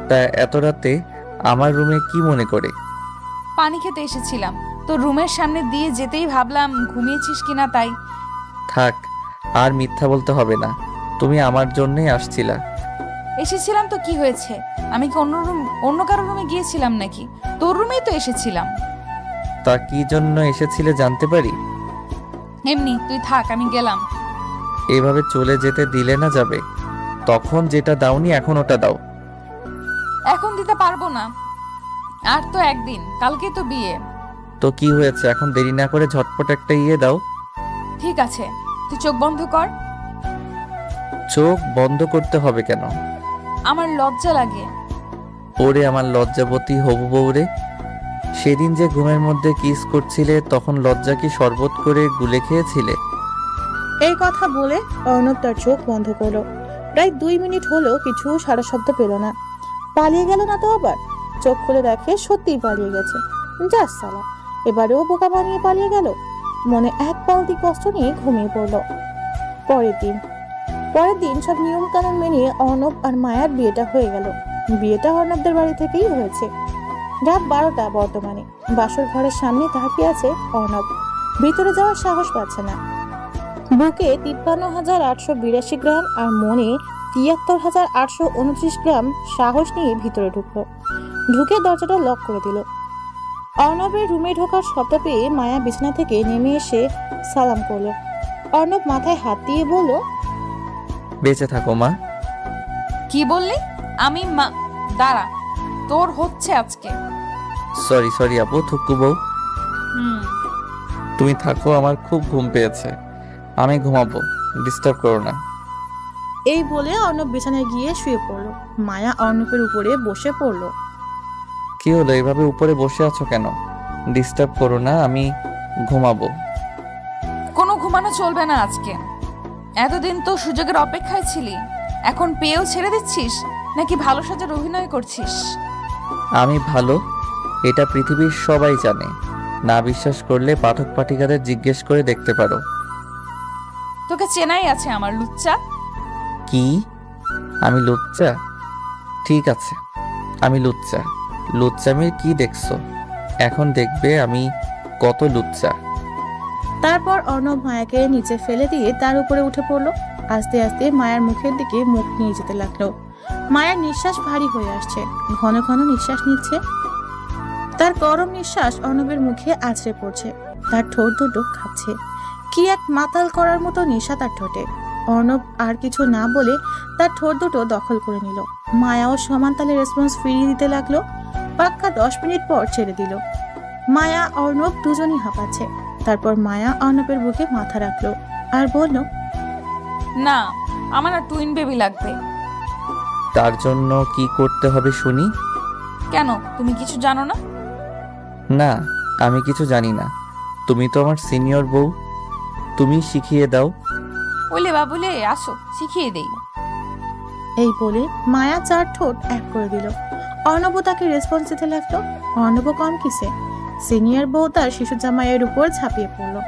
তা এত রাতে আমার রুমে কি মনে করে? পানি খেতে এসেছিলাম, তো রুমের সামনে দিয়ে যেতেই ভাবলাম ঘুমিয়েছিস কিনা, তাই। থাক, আর মিথ্যা বলতে হবে না। তুমি আমার জন্যই আসছিলা। এসেছিলাম তো কি হয়েছে? আমি কি অন্য কারো রুমে গিয়েছিলাম নাকি? তোর রুমেই তো এসেছিলাম। তা কি জন্য এসেছিলে জানতে পারি? এমনি, তুই থাক, আমি গেলাম। এভাবে চলে যেতে দিলে না যাবে। তখন যেটা দাওনি এখন ওটা দাও। এখন দিতে পারবো না, আর তো একদিন, কালকে তো বিয়ে। তো কি হয়েছে? এখন দেরি না করে ঝটপট একটা ইয়ে দাও। ঠিক আছে, তুই চোখ বন্ধ কর। চোখ বন্ধ করতে হবে কেন? আমার লজ্জা লাগে। ওরে আমার লজ্জাবতী হবু বউরে, সেদিন যে ঘুমের মধ্যে কিস করছিলে তখন লজ্জা কি শরবত করে গুলে খেয়েছিলে? এই কথা বলে অর্ণব তার চোখ বন্ধ করলো। প্রায় 2 মিনিট হলো কিছু সারা শব্দ পেল না। পালিয়ে গেল না তো আবার? চোখ খুলে দেখে সত্যিই পালিয়ে গেছে। যা সালা, এবারেও বোকা বানিয়ে পালিয়ে গেল। মনে এক পালতি কষ্ট নিয়ে ঘুমিয়ে পড়ল। পরের দিন সব নিয়ম কানুন মেনে অর্ণব আর মায়ার বিয়েটা হয়ে গেল। বিয়েটা অর্ণবদের বাড়ি থেকেই হয়েছে। রাত 12টা বর্তমানে। বাসর ঘরের সামনে তাকিয়ে আছে অর্ণব। ভিতরে যাওয়ার সাহস পাচ্ছে না। বুকে 53,882 গ্রাম আর মনে 73,829 গ্রাম সাহস নিয়ে ভিতরে ঢুকলো। ঢুকে দরজাটা লক করে দিল। অর্ণবের রুমে ঢোকার শব্দ পেয়ে মায়া বিছানা থেকে নেমে এসে সালাম করলো। অর্ণব মাথায় হাত দিয়ে বলল, বেঁচে থাকো মা। কি বললি? আমি দাঁড়া, তোর হচ্ছে আজকে। সরি আপু, থুকু বউ। হুম। তুমি থাকো, আমার খুব ঘুম পেয়েছে। আমি ঘুমাবো, ডিস্টার্ব করো না। এই বলে অর্ণব বিছানায় গিয়ে শুয়ে পড়লো। মায়া অর্ণবের উপরে বসে পড়লো। কি হলো, এভাবে উপরে বসে আছো কেন? ডিস্টার্ব করো না, আমি ঘুমাবো। কোনো ঘুমানো চলবে না আজকে। এতদিন তো সুযোগের অপেক্ষায় ছিলি, এখন পেয়েও ছেড়ে দিচ্ছিস নাকি ভালো সাজার অভিনয় করছিস? আমি ভালো, এটা পৃথিবীর সবাই জানে। না বিশ্বাস করলে পাঠক পাঠিকাদের জিজ্ঞেস করে দেখতে পারো। তোকে চেনাই আছে আমার, লুচ্চা। কি? আমি লুচ্চা? ঠিক আছে, আমি লুচ্চা। লুচ্চামির কি দেখছো? এখন দেখবে আমি কত লুচ্চা। তারপর অর্ণব মায়াকে নিচে ফেলে দিয়ে তার উপরে উঠে পড়লো। আস্তে আস্তে মায়ার মুখের দিকে মুখ নিয়ে যেতে লাগলো। মায়ার নিঃশ্বাস ভারী হয়ে আসছে, ঘন ঘন নিঃশ্বাস নিচ্ছে। তার গরম নিঃশ্বাস অর্ণবের মুখে আছড়ে পড়ছে, তার ঠোঁট দুটো কাঁপছে। কি এক মাতাল করার মতো নেশা তার ঠোঁটে। অর্ণব আর কিছু না বলে তার ঠোঁট দুটো দখল করে নিল। মায়াও সমান তালে রেসপন্স ফিরিয়ে দিতে লাগলো। পাক্কা 10 মিনিট পর ছেড়ে দিল। মায়া অর্ণব দুজনই হাঁপাচ্ছে। তারপর মায়া অর্ণবের বুকে মাথা রাখলো আর বলল, না, আমার আর টুইন বেবি লাগবে। তার জন্য কি করতে হবে শুনি? কেন, তুমি কিছু জানো না? না, আমি কিছু জানি না। তুমি তো আমার সিনিয়র বউ, তুমি শিখিয়ে দাও। ওলে বাবুলে, আসো শিখিয়ে দেই। এই বলে মায়া 4 ঠোঁট এক করে দিল। অর্ণব তাকে রেসপন্স দিতে লাগলো। অর্ণব কম কিসে, সিনিয়র বউ তার শিশু জামাইয়ের উপর ঝাঁপিয়ে পড়লো।